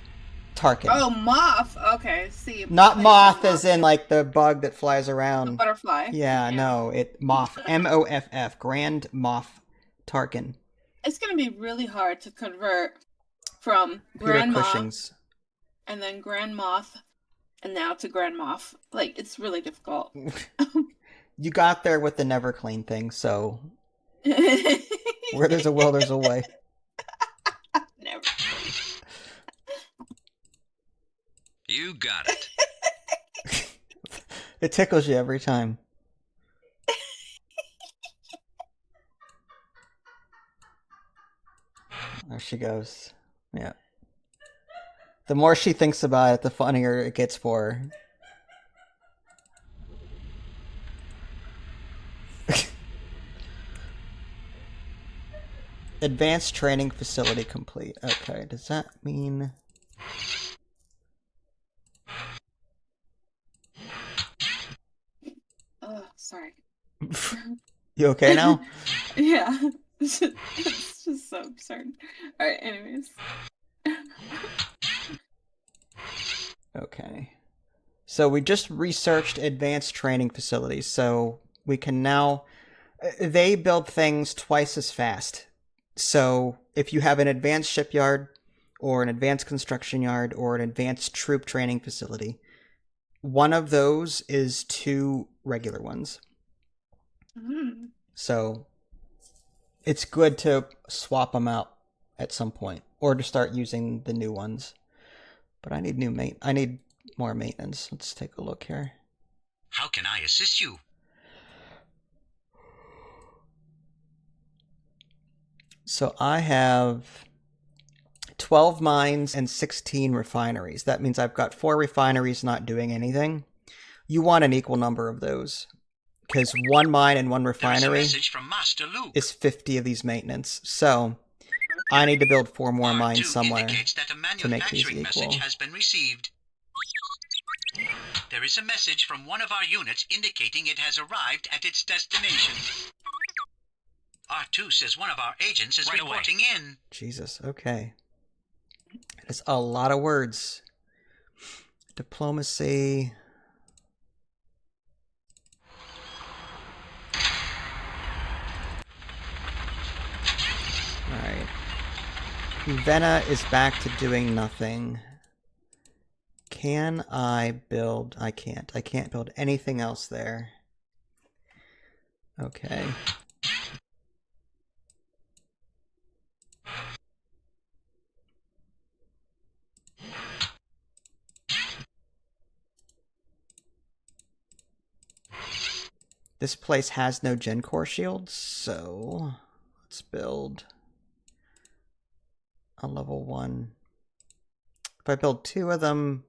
Tarkin. Oh, Moff. Okay, see. Not moth as in like the bug that flies around. The butterfly. Yeah, no, Moff, M-O-F-F, Grand Moff Tarkin. It's gonna be really hard to convert from Peter Grand Moff Cushing's. and then Grand Moff and now to Grand Moff. Like, it's really difficult. You got there with the never clean thing, so where there's a will, there's a way. Never. You got it. It tickles you every time. There she goes. Yeah. The more she thinks about it, the funnier it gets for her. Advanced training facility complete. Okay, does that mean... Oh, sorry. You okay now? Yeah. It's just so absurd. Alright, anyways. Okay. So we just researched advanced training facilities, so we can now... They build things twice as fast. So if you have an advanced shipyard, or an advanced construction yard, or an advanced troop training facility, one of those is 2 regular ones. Mm. So it's good to swap them out at some point, or to start using the new ones. But I need I need more maintenance. Let's take a look here. How can I assist you? So I have 12 mines and 16 refineries. That means I've got 4 refineries not doing anything. You want an equal number of those, because 1 mine and 1 refinery from Master Luke. is 50 of these maintenance. So I need to build 4 more R2 mines somewhere indicates that a to make these manufacturing equal. message has been received. There is a message from one of our units indicating it has arrived at its destination. R2 says one of our agents is reporting in. Jesus, okay. It's a lot of words. Diplomacy. Alright. Vena is back to doing nothing. Can I build? I can't. I can't build anything else there. Okay. This place has no Gen Core shields, so let's build a level 1. If I build 2 of them,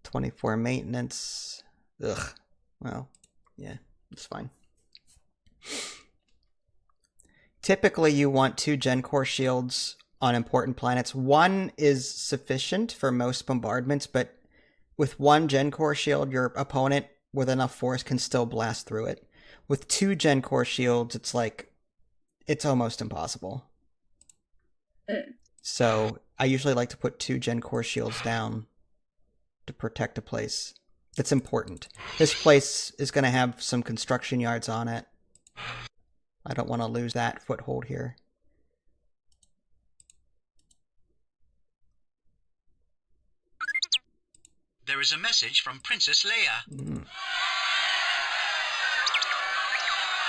24 maintenance. Ugh. Well, yeah, it's fine. Typically, you want 2 Gen Core shields on important planets. 1 is sufficient for most bombardments, but with 1 Gen Core shield, your opponent with enough force can still blast through it. With 2 Gen Core shields, it's like, it's almost impossible. So I usually like to put 2 Gen Core shields down to protect a place that's important. This place is going to have some construction yards on it. I don't want to lose that foothold here. There is a message from Princess Leia.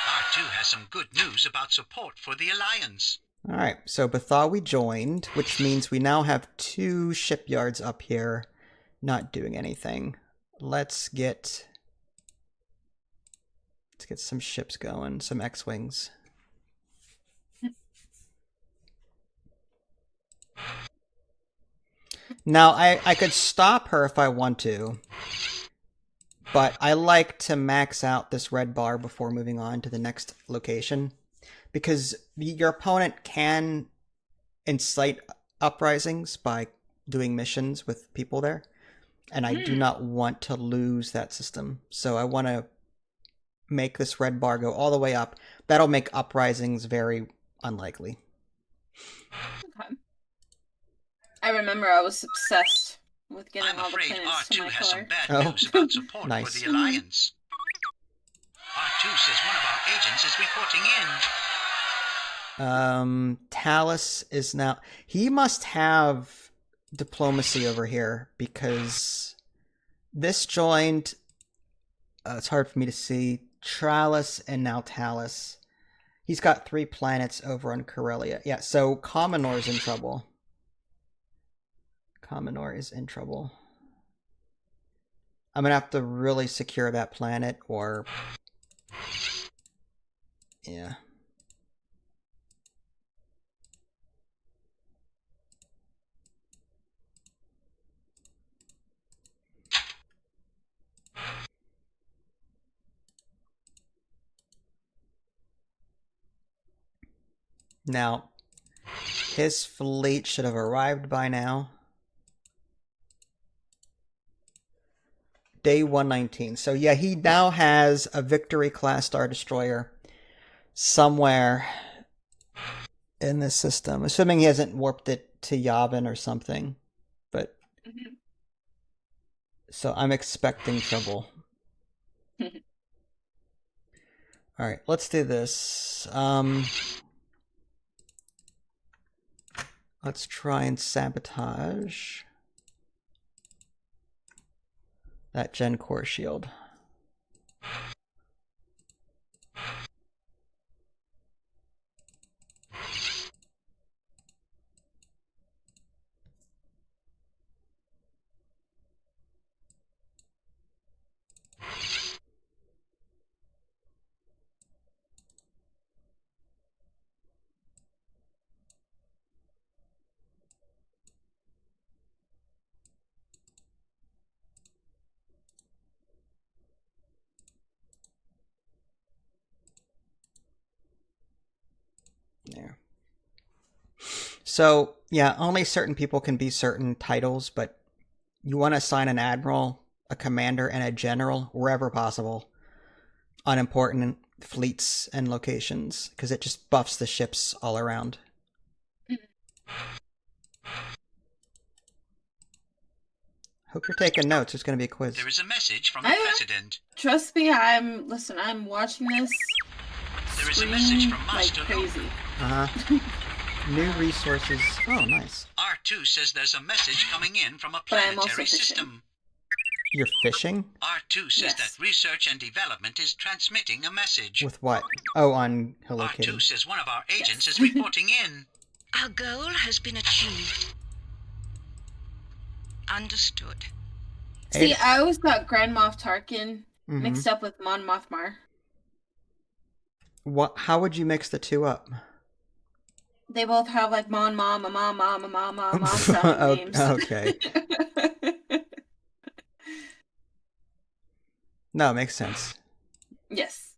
R2 has some good news about support for the Alliance. Alright, so Bethawi joined, which means we now have 2 shipyards up here not doing anything. Let's get some ships going, some X-Wings. Now, I could stop her if I want to, but I like to max out this red bar before moving on to the next location, because your opponent can incite uprisings by doing missions with people there, and I do not want to lose that system. So I want to make this red bar go all the way up. That'll make uprisings very unlikely. Okay. I remember I was obsessed with getting I'm all the afraid planets to R2 my has some color. bad news about support Nice. for the Alliance. R2 says one of our agents is reporting in. Talus is now... He must have diplomacy over here, because this joined... it's hard for me to see. Tralis and now Talus. He's got 3 planets over on Corellia. Yeah, so Commonor's in trouble. Commonor is in trouble. I'm gonna have to really secure that planet, or... Yeah. Now, his fleet should have arrived by now. Day 119. So yeah, he now has a Victory-class Star Destroyer somewhere in this system. Assuming he hasn't warped it to Yavin or something. But... So I'm expecting trouble. Alright, let's do this. Let's try and sabotage that Gen Core shield. So, yeah, only certain people can be certain titles, but you want to assign an admiral, a commander, and a general wherever possible on important fleets and locations, because it just buffs the ships all around. Hope you're taking notes. There's going to be a quiz. There is a message from the president. Trust me, I'm watching this. There is a message from like Master crazy. New resources. Oh, nice. R2 says there's a message coming in from a But I'm also planetary fishing. system. You're fishing? R2 says Yes. that research and development is transmitting a message. With what? Oh, on Hello R2 Kitty. says one of our agents Yes. is reporting in. Our goal has been achieved. Understood. See, I always got Grand Moff Tarkin Mhm. mixed up with Mon Mothma. What? How would you mix the two up? They both have like Mon Mom, Mom sounding names. Okay. No, it makes sense. Yes.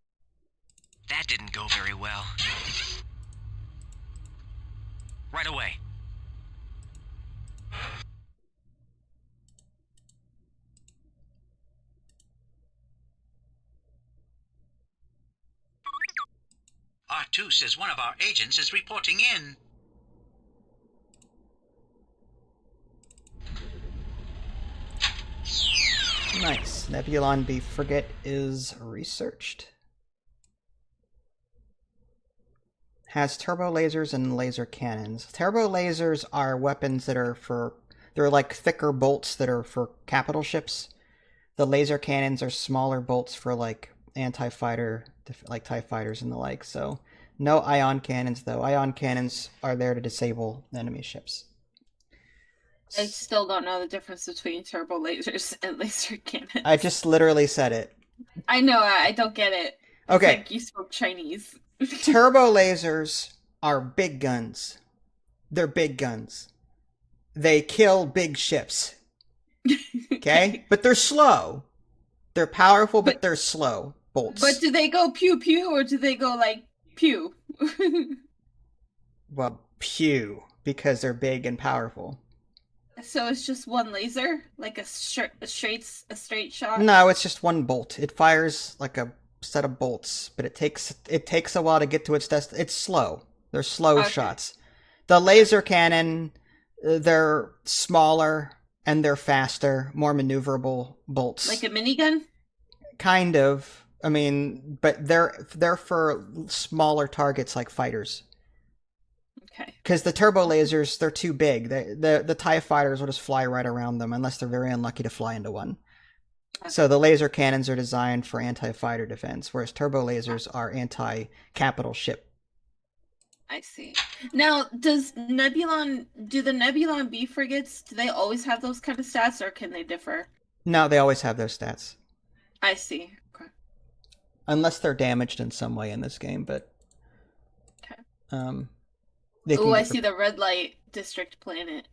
That didn't go very well. Right away. R2 says one of our agents is reporting in. Nice. Nebulon B frigate is researched. Has turbo lasers and laser cannons. Turbo lasers are weapons that are for... They're like thicker bolts that are for capital ships. The laser cannons are smaller bolts for like anti-fighter, like TIE fighters and the like. So no ion cannons though. Ion cannons are there to disable enemy ships. I still don't know the difference between turbo lasers and laser cannons. I just literally said it. I know, I don't get it. It's Okay. like you spoke Chinese. Turbo lasers are big guns. They're big guns. They kill big ships. Okay? But they're slow. They're powerful, but they're slow bolts. But do they go pew pew or do they go like pew? Well, pew, because they're big and powerful. So it's just one laser, like a straight shot. No, it's just one bolt. It fires like a set of bolts, but it takes a while to get to its It's slow. They're slow Okay. shots. The laser cannon, they're smaller and they're faster, more maneuverable bolts. Like a minigun. Kind of. I mean, but they're for smaller targets like fighters. Okay. Because the turbo lasers, they're too big. The TIE fighters will just fly right around them unless they're very unlucky to fly into one. So the laser cannons are designed for anti-fighter defense, whereas turbo lasers are anti-capital ship. I see. Now, do the Nebulon B frigates, do they always have those kind of stats or can they differ? No, they always have those stats. I see. Okay. Unless they're damaged in some way in this game, but... Okay. They can Oh, I get see the red light district planet.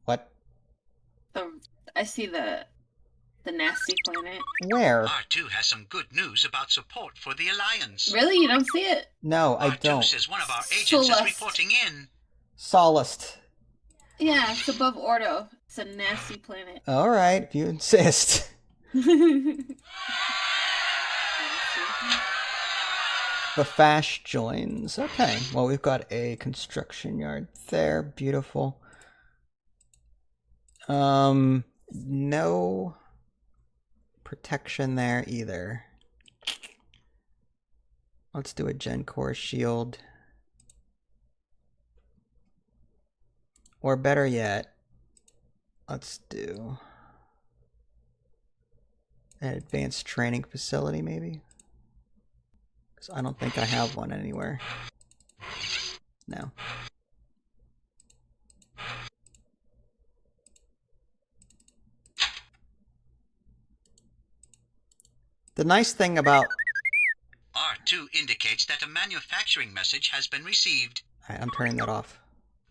What? I see the nasty planet. Where? R2 has some good news about support for the Alliance. Really? You don't see it? No, I R2 don't. says one of our agents is Solast. reporting in. Solast. Yeah, it's above Ordo. It's a nasty planet. Alright, if you insist. The Fash joins. Okay, well, we've got a construction yard there. Beautiful. No protection there either. Let's do a Gen Core shield. Or better yet, let's do an advanced training facility maybe? Because I don't think I have one anywhere. No. The nice thing about... R2 indicates that a manufacturing message has been received. I'm turning that off.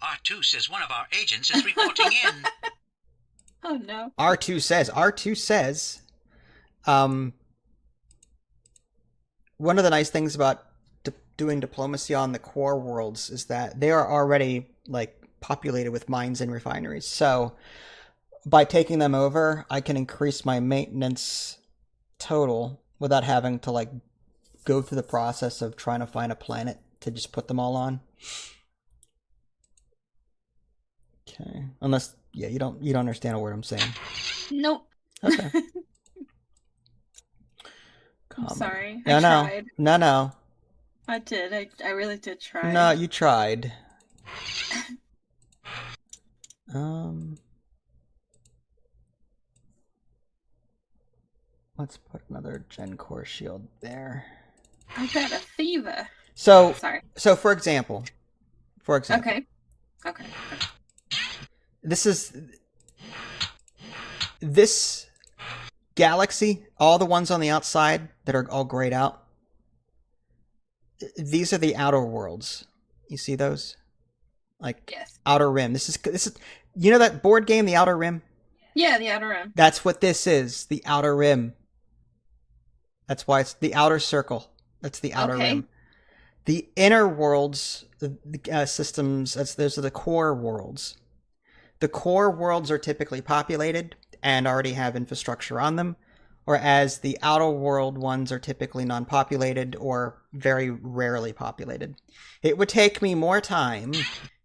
R2 says one of our agents is reporting in. Oh no. R2 says, one of the nice things about doing diplomacy on the core worlds is that they are already, like, populated with mines and refineries. So by taking them over, I can increase my maintenance total without having to like go through the process of trying to find a planet to just put them all on. Okay. Unless you don't understand a word I'm saying. Nope. Okay. I'm sorry. No, I no. tried. No. I did. I really did try. No, you tried. Let's put another Gen Core shield there. I got a fever. So, Sorry. So for example. Okay. This galaxy, all the ones on the outside that are all grayed out, these are the outer worlds. You see those? Like, yes. Outer Rim. This is you know that board game, The Outer Rim? Yeah, The Outer Rim. That's what this is, the Outer Rim. That's why it's the outer circle. That's the Outer Rim. The inner worlds, the systems, those are the core worlds. The core worlds are typically populated and already have infrastructure on them, whereas the outer world ones are typically non-populated or very rarely populated. It would take me more time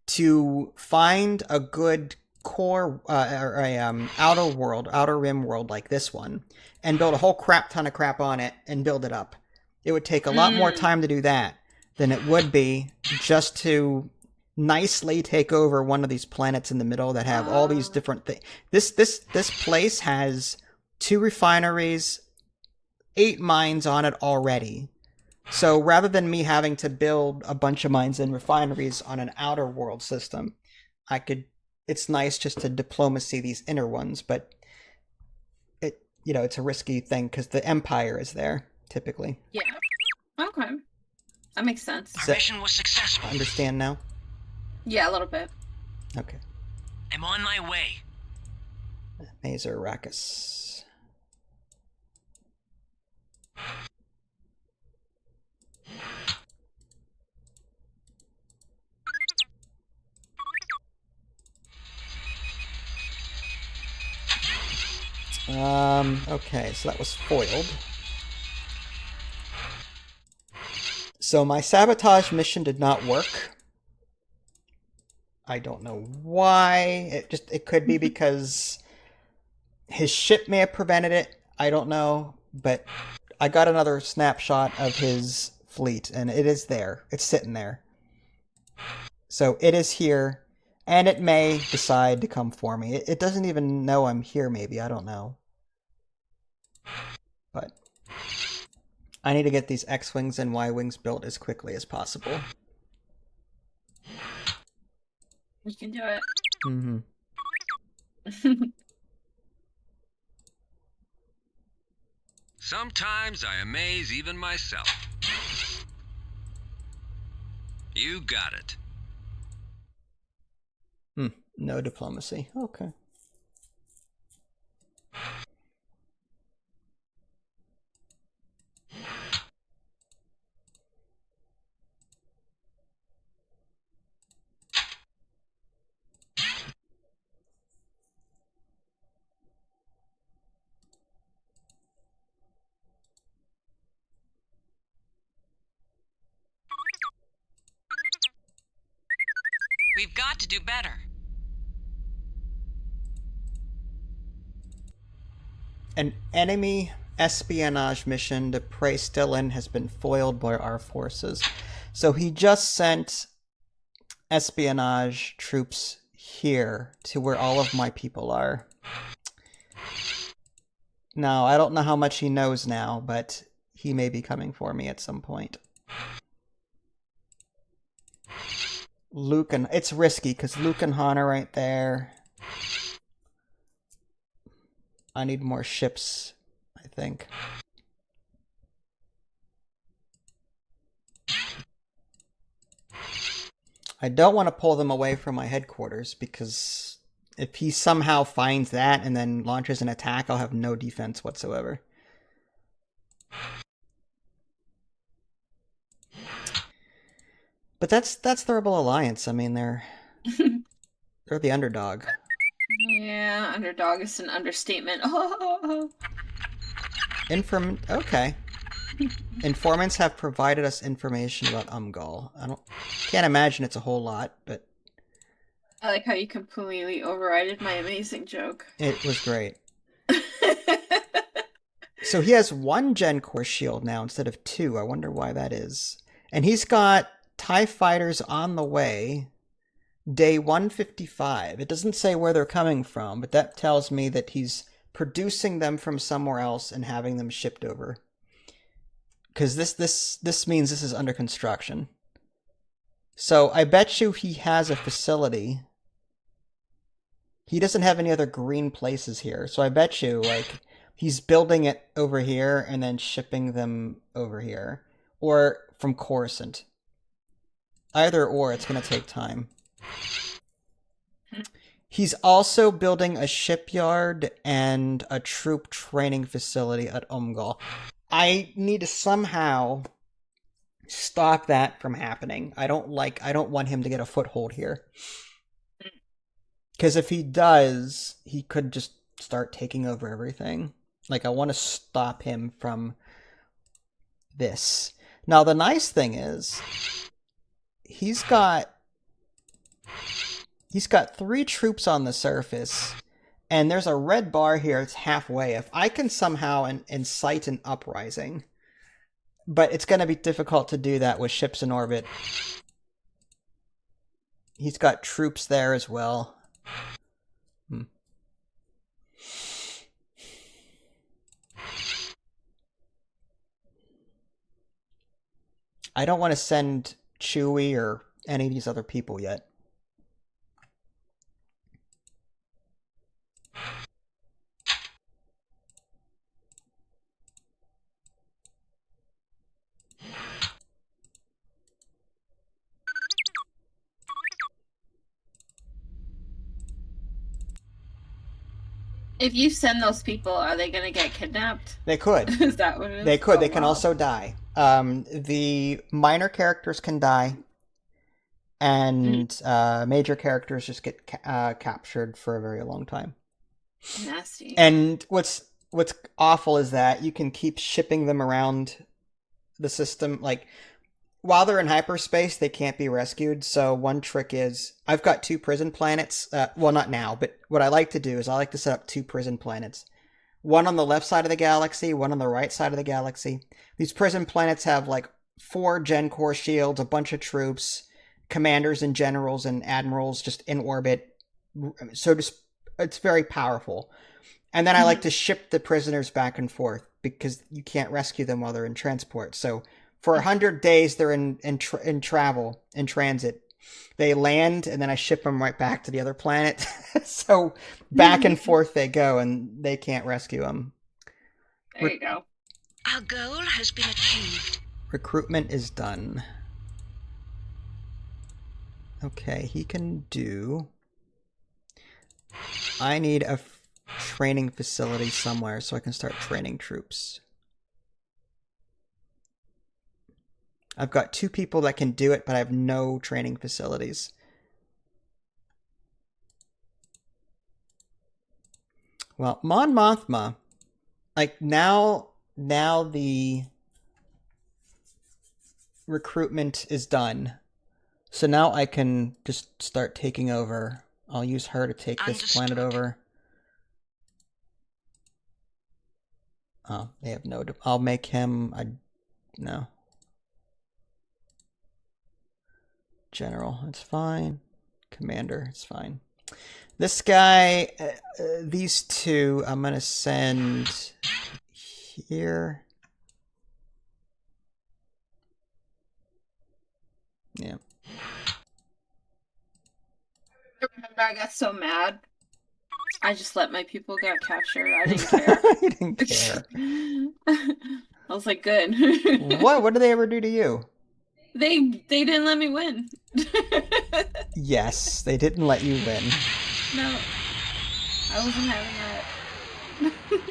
to find a good core or a outer rim world like this one, and build a whole crap ton of crap on it and build it up. It would take a lot more time to do that than it would be just to nicely take over one of these planets in the middle that have all these different things. This place has 2 refineries, 8 mines on it already. So rather than me having to build a bunch of mines and refineries on an outer world system, it's nice just to diplomacy these inner ones, but it's a risky thing because the Empire is there typically. Yeah. Okay. That makes sense. Our mission was successful. Understand now? Yeah, a little bit. Okay. I'm on my way. Mazer Arrakis. Okay, so that was foiled. So my sabotage mission did not work. I don't know why. It could be because his ship may have prevented it. I don't know, but I got another snapshot of his fleet, and it is there. It's sitting there. So it is here, and it may decide to come for me. It doesn't even know I'm here, maybe. I don't know. But I need to get these X-Wings and Y-Wings built as quickly as possible. You can do it. Mm-hmm. Sometimes I amaze even myself. You got it. No diplomacy. Okay. We've got to do better. An enemy espionage mission to prey still in has been foiled by our forces. So he just sent espionage troops here to where all of my people are. Now, I don't know how much he knows now, but he may be coming for me at some point. Luke and... It's risky, because Luke and Han are right there. I need more ships, I think. I don't want to pull them away from my headquarters, because if he somehow finds that and then launches an attack, I'll have no defense whatsoever. But that's the Rebel Alliance. I mean, They're the underdog. Yeah, underdog is an understatement. Okay. Informants have provided us information about Umgal. Can't imagine it's a whole lot, but I like how you completely overrided my amazing joke. it was great. So he has 1 Gen Core shield now instead of 2. I wonder why that is. And he's got TIE fighters on the way. Day 155. It doesn't say where they're coming from, but that tells me that he's producing them from somewhere else and having them shipped over. Because this means this is under construction. So I bet you he has a facility. He doesn't have any other green places here, so I bet you like he's building it over here and then shipping them over here, or from Coruscant. Either or, it's going to take time. He's also building a shipyard and a troop training facility at Umgal. I need to somehow stop that from happening. I don't want him to get a foothold here. Because if he does, he could just start taking over everything. Like, I want to stop him from this. Now, the nice thing is, he's got 3 troops on the surface, and there's a red bar here that's halfway. If I can somehow incite an uprising, but it's going to be difficult to do that with ships in orbit. He's got troops there as well. I don't want to send Chewie or any of these other people yet. If you send those people, are they going to get kidnapped? They could. Is that what it is? They could. Oh, They can wow. also die. The minor characters can die, and major characters just get captured for a very long time. Nasty. And what's awful is that you can keep shipping them around the system. Like, while they're in hyperspace, they can't be rescued. So one trick is, I've got 2 prison planets. Well, not now, but what I like to do is I like to set up 2 prison planets. One on the left side of the galaxy, one on the right side of the galaxy. These prison planets have like 4 Gen Core shields, a bunch of troops, commanders and generals and admirals just in orbit. So it's very powerful. And then I like to ship the prisoners back and forth because you can't rescue them while they're in transport. So for 100 days, they're in transit. They land, and then I ship them right back to the other planet. So back and forth they go, and they can't rescue them. There you go. Our goal has been achieved. Recruitment is done. Okay, he can do... I need a training facility somewhere so I can start training troops. I've got 2 people that can do it, but I have no training facilities. Well, Mon Mothma, like now the recruitment is done. So now I can just start taking over. I'll use her to take this planet over. Oh, they have no... I'll make him... No. General, it's fine. Commander, it's fine. This guy, these 2, I'm going to send here. Yeah. I remember I got so mad. I just let my people get captured. I didn't care. You didn't care. I was like, good. What did they ever do to you? They didn't let me win. Yes, they didn't let you win. No. I wasn't having that.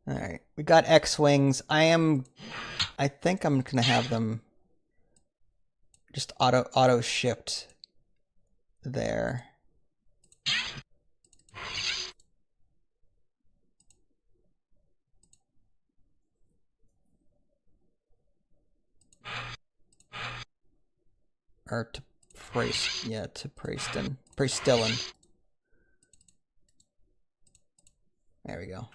Alright, we got X-Wings. I think I'm gonna have them just auto-shipped there. Or to Preston. Prestillin. There we go.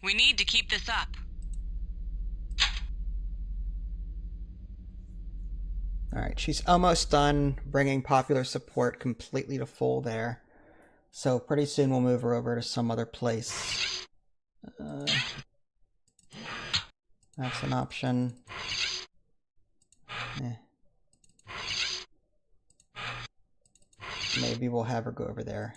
We need to keep this up. Alright, she's almost done bringing popular support completely to full there. So pretty soon we'll move her over to some other place. That's an option. Maybe we'll have her go over there.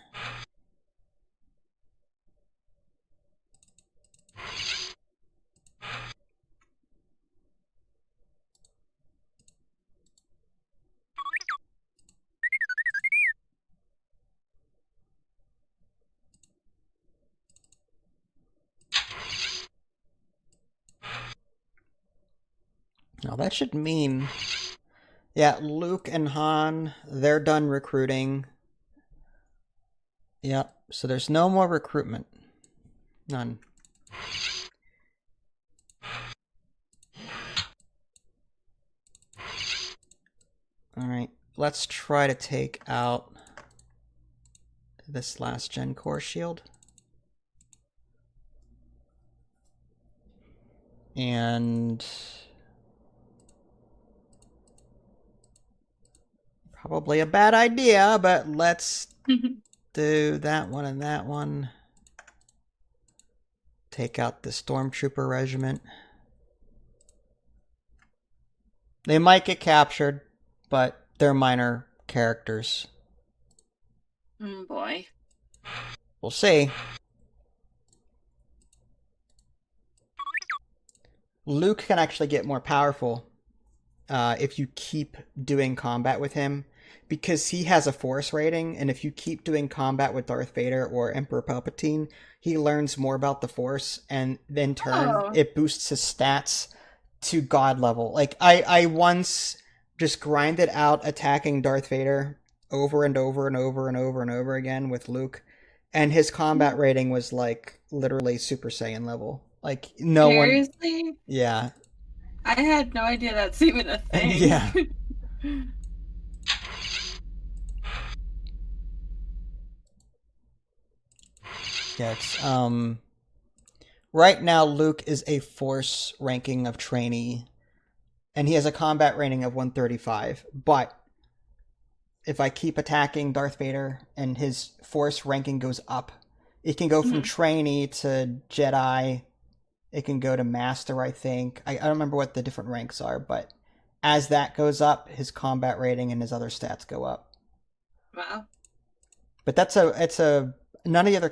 Now that should mean, yeah, Luke and Han, they're done recruiting. Yep, so there's no more recruitment. None. Alright, let's try to take out this last gen core shield. And probably a bad idea, but let's do that one and that one. Take out the Stormtrooper regiment. They might get captured, but they're minor characters. Boy. We'll see. Luke can actually get more powerful if you keep doing combat with him, because he has a Force rating, and if you keep doing combat with Darth Vader or Emperor Palpatine, he learns more about the Force, and in turn, it boosts his stats to God level. Like, I once just grinded out attacking Darth Vader over and over and over and over and over again with Luke, and his combat rating was, like, literally Super Saiyan level. Like, no one... Seriously? Yeah. I had no idea that's even a thing. Yeah. Yeah, it's, right now, Luke is a Force ranking of trainee, and he has a combat rating of 135, but if I keep attacking Darth Vader and his Force ranking goes up, it can go from trainee to Jedi. It can go to Master, I think. I don't remember what the different ranks are, but as that goes up, his combat rating and his other stats go up. Wow. But none of the other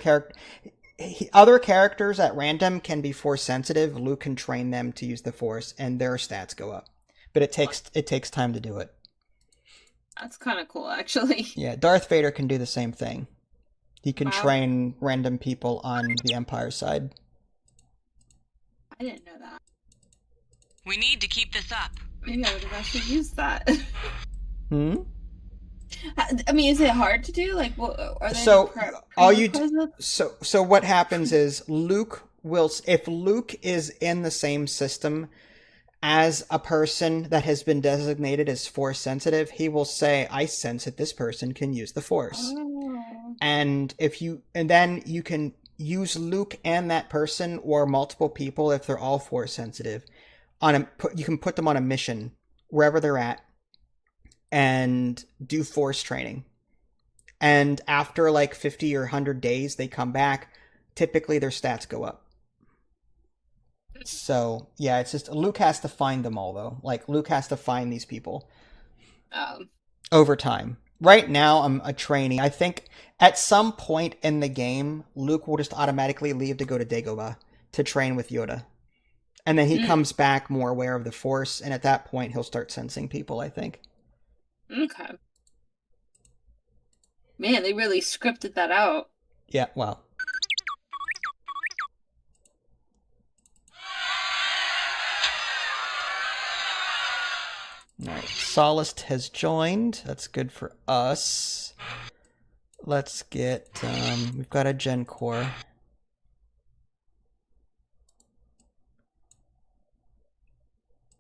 other characters at random can be Force sensitive. Luke can train them to use the Force, and their stats go up. But it takes time to do it. That's kind of cool, actually. Yeah, Darth Vader can do the same thing. He can train random people on the Empire side. I didn't know that. We need to keep this up. Maybe I would have actually used that. I mean, is it hard to do? Like, what are they? So what happens is if Luke is in the same system as a person that has been designated as Force sensitive, he will say, "I sense that this person can use the Force," and then you can use Luke and that person or multiple people if they're all Force sensitive. You can put them on a mission wherever they're at and do Force training. And after like 50 or 100 days, they come back. Typically, their stats go up. So, yeah, it's just Luke has to find them all, though. Like, Luke has to find these people over time. right now I'm a trainee. I think at some point in the game, Luke will just automatically leave to go to Dagobah to train with Yoda. And then he comes back more aware of the Force, and at that point he'll start sensing people, I think. Okay. Man, they really scripted that out. Yeah, well. Alright, Solist has joined. That's good for us. Let's get, we've got a Gen Core.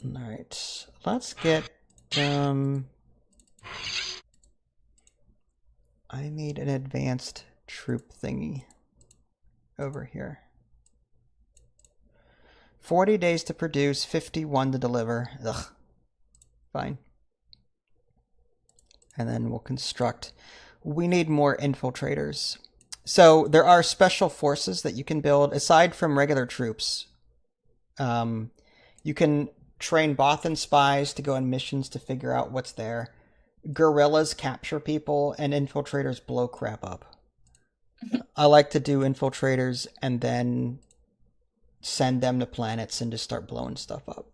Alright, let's get, I need an advanced troop thingy over here. 40 days to produce, 51 to deliver. Ugh. Fine. And then we'll construct. We need more infiltrators. So there are special forces that you can build aside from regular troops. You can train Bothan spies to go on missions to figure out what's there. Guerrillas capture people, and infiltrators blow crap up. I like to do infiltrators and then send them to planets and just start blowing stuff up.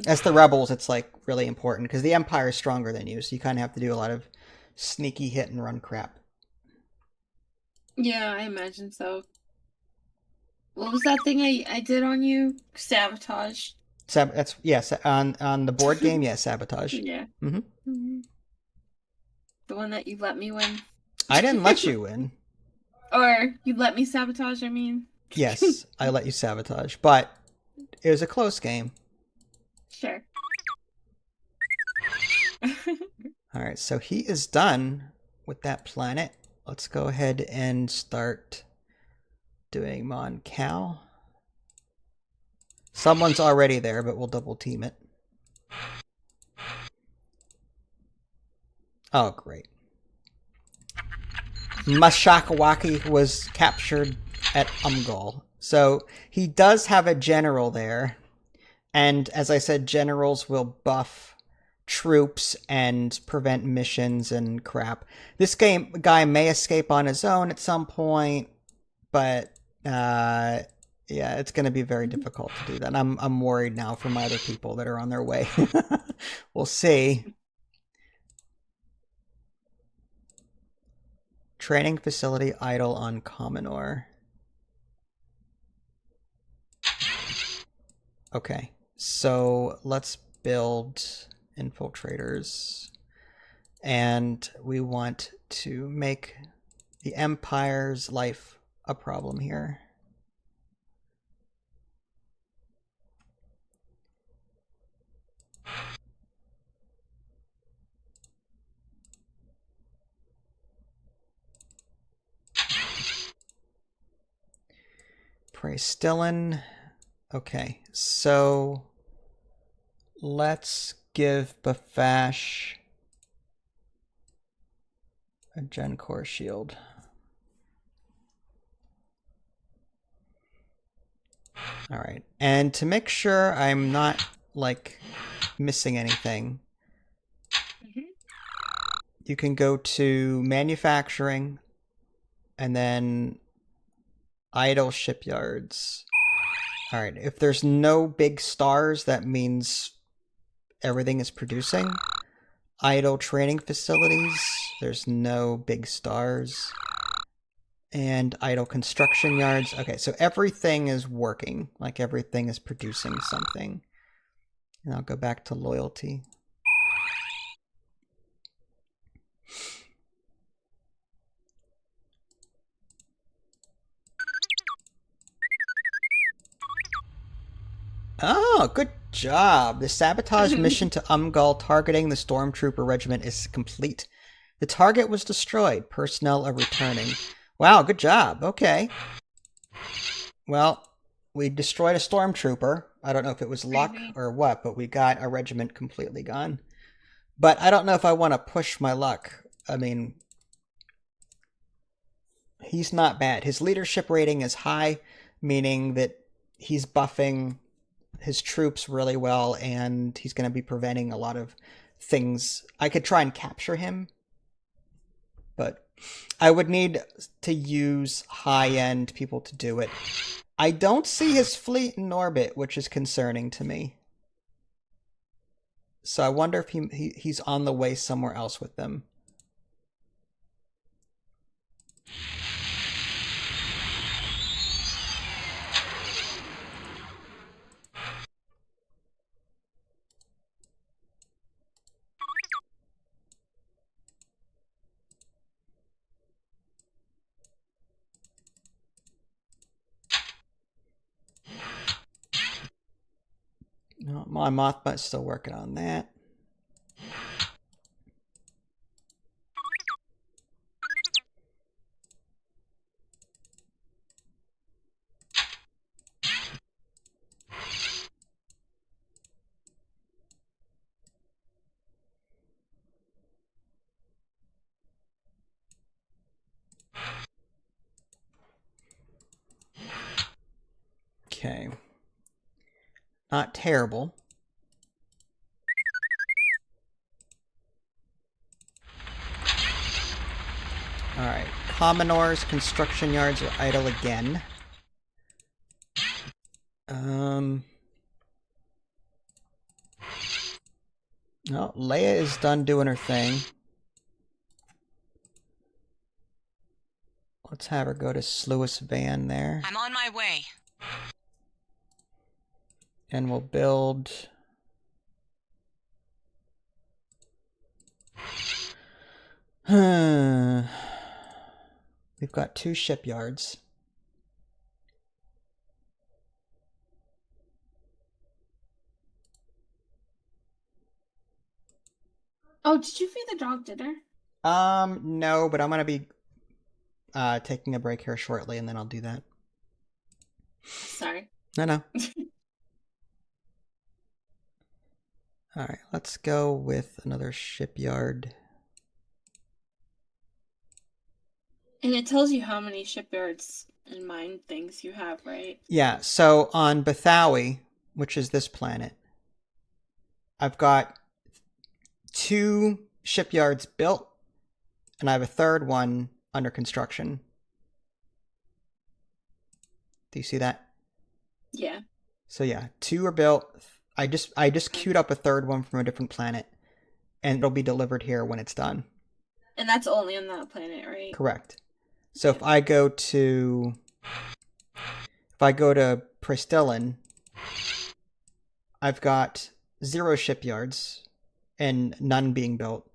As the rebels, it's like really important because the Empire is stronger than you, so you kind of have to do a lot of sneaky hit and run crap. Yeah, I imagine so. What was that thing I did on you? Sabotage. That's yes, on the board game, yeah, sabotage. Yeah. Mm-hmm. The one that you let me win. I didn't let you win. Or you let me sabotage, I mean. Yes, I let you sabotage, but it was a close game. Sure. Alright, so he is done with that planet. Let's go ahead and start doing Mon Cal. Someone's already there, but we'll double team it. Oh, great. Mashakawaki was captured at Umgol. So he does have a general there. And as I said, generals will buff troops and prevent missions and crap. This guy may escape on his own at some point, but yeah, it's going to be very difficult to do that. I'm worried now for my other people that are on their way. We'll see. Training facility idle on Commonor. Okay, so let's build infiltrators. And we want to make the Empire's life a problem here. Praestillin. Okay, so let's give Bafash a Gen Core shield. All right, and to make sure I'm not like missing anything, you can go to manufacturing and then idle shipyards. All right, if there's no big stars, that means everything is producing. Idle training facilities, there's no big stars. And idle construction yards. Okay, so everything is working, like everything is producing something. And I'll go back to loyalty. Oh, good job. The sabotage mission to Umgol targeting the Stormtrooper Regiment is complete. The target was destroyed. Personnel are returning. Wow, good job. Okay. Well, we destroyed a Stormtrooper. I don't know if it was luck or what, but we got a regiment completely gone. But I don't know if I want to push my luck. I mean, he's not bad. His leadership rating is high, meaning that he's buffing his troops really well, and he's going to be preventing a lot of things. I could try and capture him, but I would need to use high-end people to do it. I don't see his fleet in orbit, which is concerning to me. So I wonder if he's on the way somewhere else with them. No, my Mothbot's still working on that. Okay. Not terrible. Alright. Commonore's construction yards are idle again. No, Leia is done doing her thing. Let's have her go to Sluis Van there. I'm on my way. And we'll build... We've got 2 shipyards. Oh, did you feed the dog dinner? No, but I'm gonna be taking a break here shortly, and then I'll do that. Sorry. No. Alright, let's go with another shipyard. And it tells you how many shipyards and mine things you have, right? Yeah, so on Bathawi, which is this planet, I've got 2 shipyards built, and I have a 3rd one under construction. Do you see that? Yeah. So yeah, 2 are built. I just queued up a 3rd one from a different planet, and it'll be delivered here when it's done. And that's only on that planet, right? Correct. So if I go to Pristillin, I've got 0 shipyards and none being built.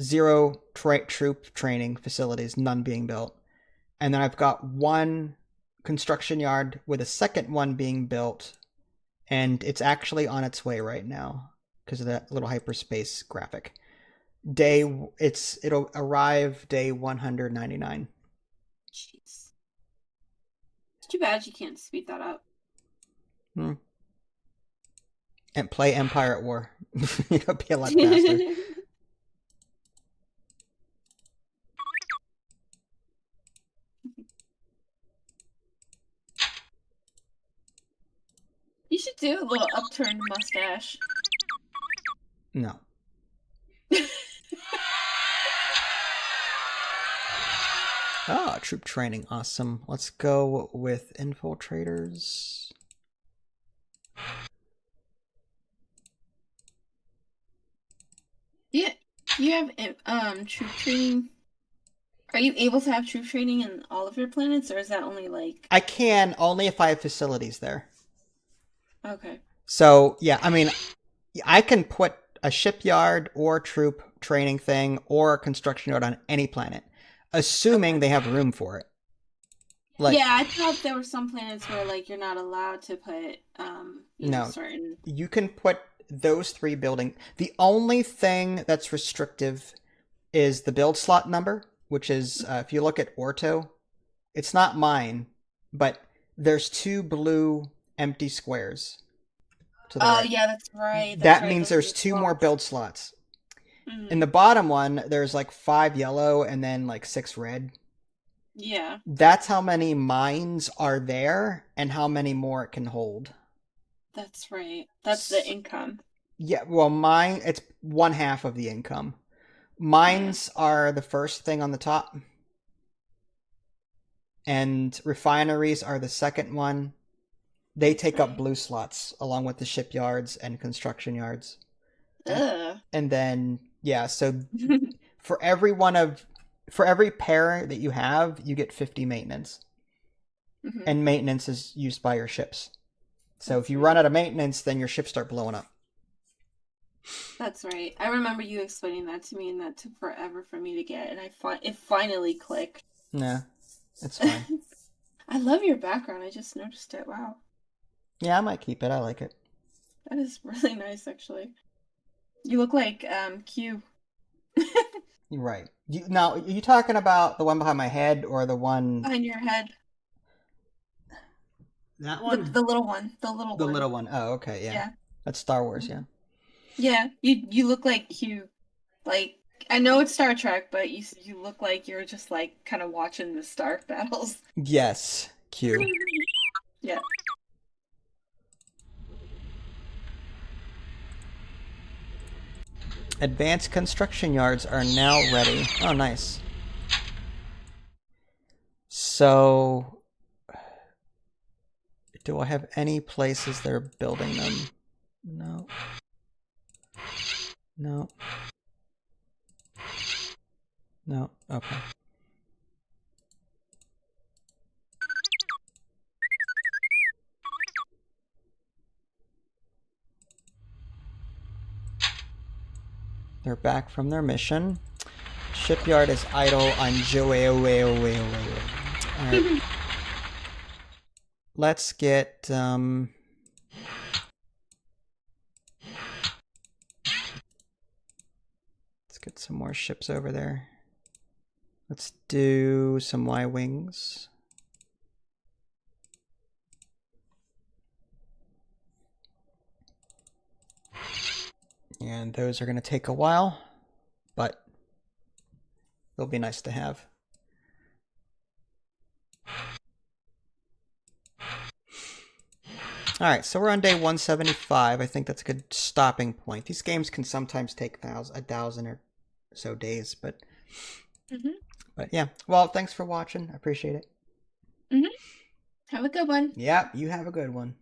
0 troop training facilities, none being built. And then I've got 1 construction yard with a 2nd one being built, and it's actually on its way right now because of that little hyperspace graphic. It'll arrive day 199. Jeez. It's too bad you can't speed that up. And play Empire at War. It'll be a lot faster. You should do a little upturned mustache. No. Ah, troop training. Awesome. Let's go with infiltrators. Yeah, you have troop training. Are you able to have troop training in all of your planets, or is that only like... I can, only if I have facilities there. Okay. So, yeah, I mean, I can put a shipyard or troop training thing or a construction yard on any planet, assuming they have room for it. Like, yeah, I thought there were some planets where like you're not allowed to put certain... You can put those 3 building. The only thing that's restrictive is the build slot number, which is, if you look at Orto, it's not mine, but there's 2 blue empty squares to the right. Yeah, that's right. That means there's 2 more build slots. Mm-hmm. In the bottom one, there's like 5 yellow and then like 6 red. Yeah. That's how many mines are there and how many more it can hold. That's right. That's the income. Yeah, well, one half of the income. Mines are the first thing on the top. And refineries are the second one. They take up blue slots along with the shipyards and construction yards. Ugh. And then, yeah, so for every pair that you have, you get 50 maintenance. Mhm. And maintenance is used by your ships. So That's if you right. run out of maintenance, then your ships start blowing up. That's right. I remember you explaining that to me, and that took forever for me to get, and it finally clicked. Nah, it's fine. I love your background. I just noticed it. Wow. Yeah, I might keep it. I like it. That is really nice, actually. You look like Q. You're right. Now, are you talking about the one behind my head or the one... Behind your head. That one? The little one. The little The one. little one. Oh, okay, yeah. Yeah. That's Star Wars, yeah. Yeah, you look like Q. Like, I know it's Star Trek, but you look like you're just like kind of watching the star battles. Yes, Q. Yeah. Advanced construction yards are now ready. Oh, nice. So, do I have any places they're building them? No. No. No. Okay. They're back from their mission. Shipyard is idle on Joe. Alright. Let's get, let's get some more ships over there. Let's do some Y-Wings. And those are going to take a while, but they'll be nice to have. Alright, so we're on day 175. I think that's a good stopping point. These games can sometimes take a thousand or so days, but yeah. Well, thanks for watching. I appreciate it. Have a good one. Yeah, you have a good one.